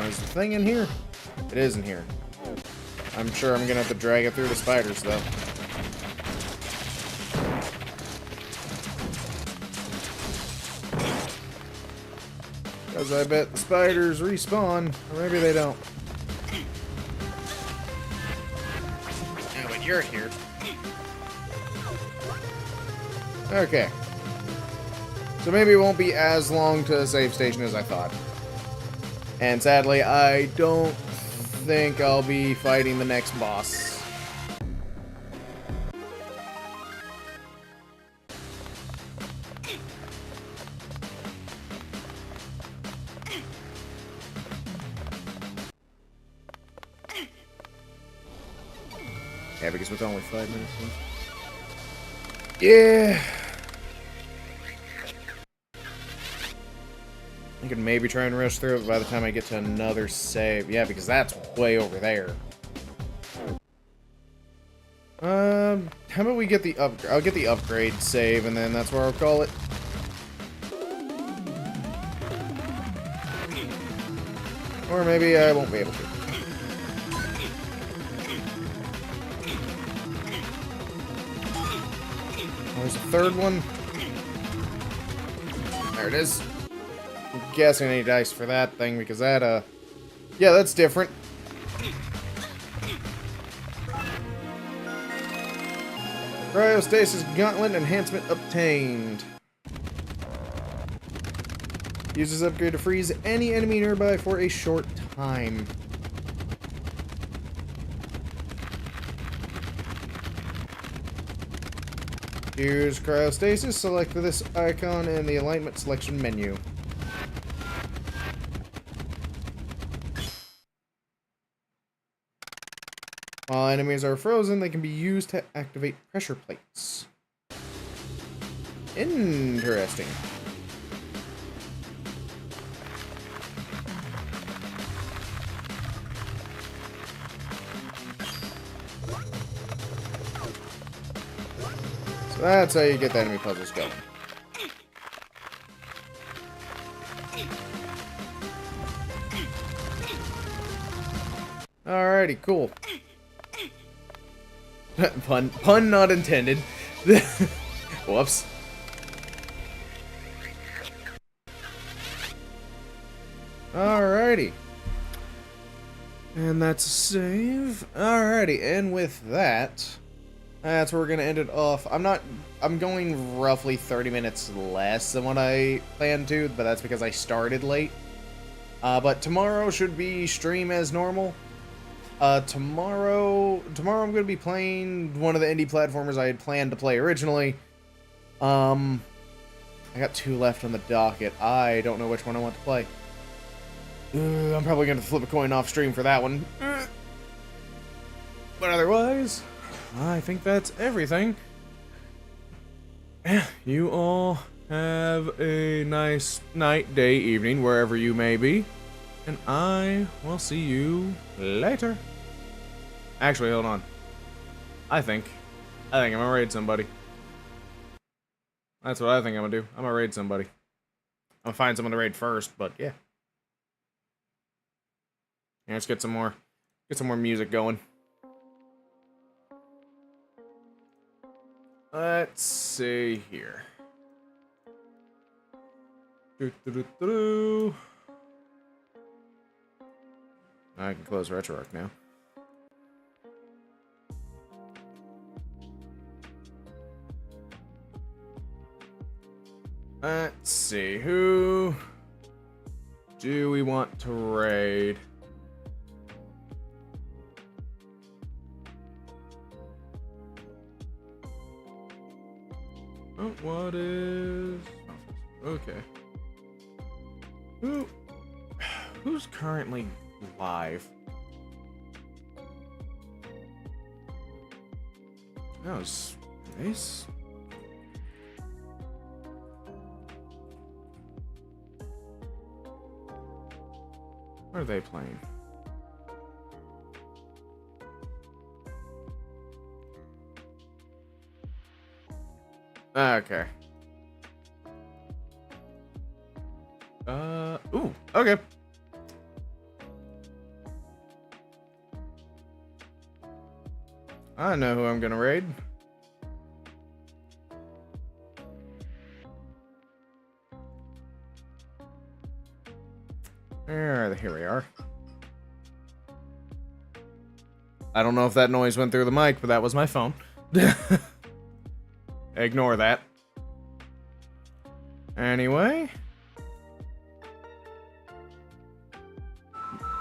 Is the thing in here? It is in here. I'm sure I'm gonna have to drag it through the spiders, though. Because I bet the spiders respawn. Or maybe they don't. Yeah, but you're here. Okay. So maybe it won't be as long to the save station as I thought. And sadly, I don't think I'll be fighting the next boss. Yeah, because with only 5 minutes left. Yeah. I could maybe try and rush through it by the time I get to another save. Yeah, because that's way over there. How about we get the I'll get the upgrade save, and then that's where I'll call it. Or maybe I won't be able to. There's a third one. There it is. I'm guessing I need dice for that thing, because that, yeah, that's different. Cryostasis Gauntlet Enhancement obtained. Uses upgrade to freeze any enemy nearby for a short time. Use cryostasis, select this icon in the alignment selection menu. While enemies are frozen, they can be used to activate pressure plates. Interesting. So that's how you get the enemy puzzles going. Alrighty, cool. Pun not intended. Whoops. Alrighty. And that's a save. Alrighty, and with that, that's where we're gonna end it off. I'm going roughly 30 minutes less than what I planned to, but that's because I started late. But tomorrow should be stream as normal. Tomorrow I'm gonna be playing one of the indie platformers I had planned to play originally. I got 2 left on the docket. I don't know which one I want to play. I'm probably gonna flip a coin off stream for that one. But otherwise, I think that's everything. You all have a nice night, day, evening, wherever you may be. And I will see you later. Actually, hold on. I think I'm gonna raid somebody. That's what I think I'm gonna do. I'm gonna raid somebody. I'm gonna find someone to raid first, but yeah. Yeah, let's get some more music going. Let's see here. I can close RetroArch now. Let's see, who do we want to raid? Oh, what is... Okay. Who's currently live? That was nice. What are they playing? Okay. Ooh, okay. I know who I'm gonna raid. Here we are. I don't know if that noise went through the mic, but that was my phone. Ignore that. Anyway.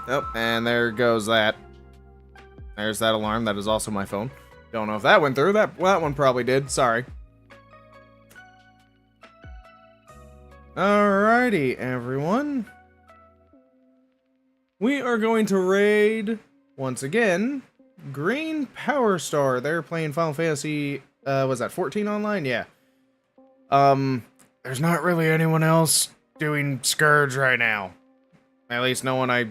Oh, and there goes that. There's that alarm. That is also my phone. Don't know if that went through. That one probably did. Sorry. Alrighty, everyone. We are going to raid, once again, Green Power Star. They're playing Final Fantasy, was that 14 online? Yeah. There's not really anyone else doing Scurge right now. At least no one I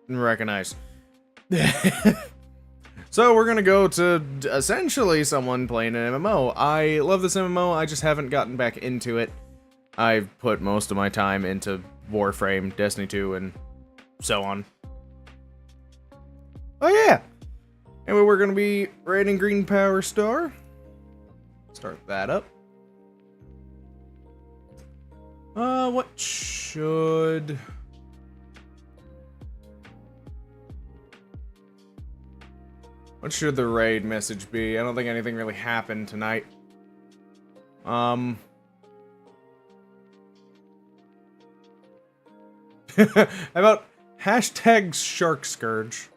recognize. So we're gonna go to essentially someone playing an MMO. I love this MMO, I just haven't gotten back into it. I've put most of my time into Warframe, Destiny 2, and so on. Oh yeah! Anyway, we're gonna be raiding Green Power Star. Start that up. What should... What should the raid message be? I don't think anything really happened tonight. How about hashtag Shark Scurge?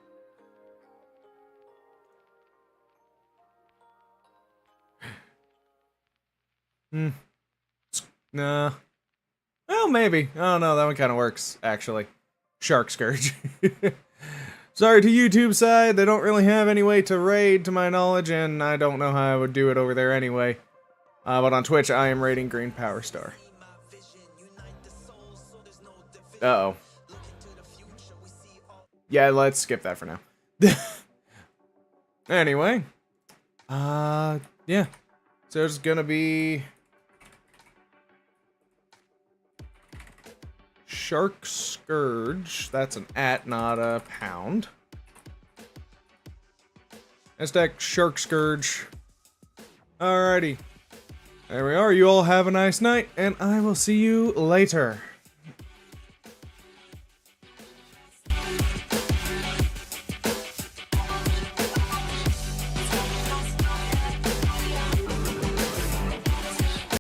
Nah. Well, maybe. I don't know. That one kind of works, actually. Shark Scurge. Sorry to YouTube side, they don't really have any way to raid, to my knowledge, and I don't know how I would do it over there anyway. But on Twitch, I am raiding Green Power Star. Uh-oh. Yeah, let's skip that for now. Anyway. Yeah. So it's gonna be... Shark Scurge. That's an @ not a pound. Hashtag Shark Scurge. Alrighty. There we are. You all have a nice night, and I will see you later.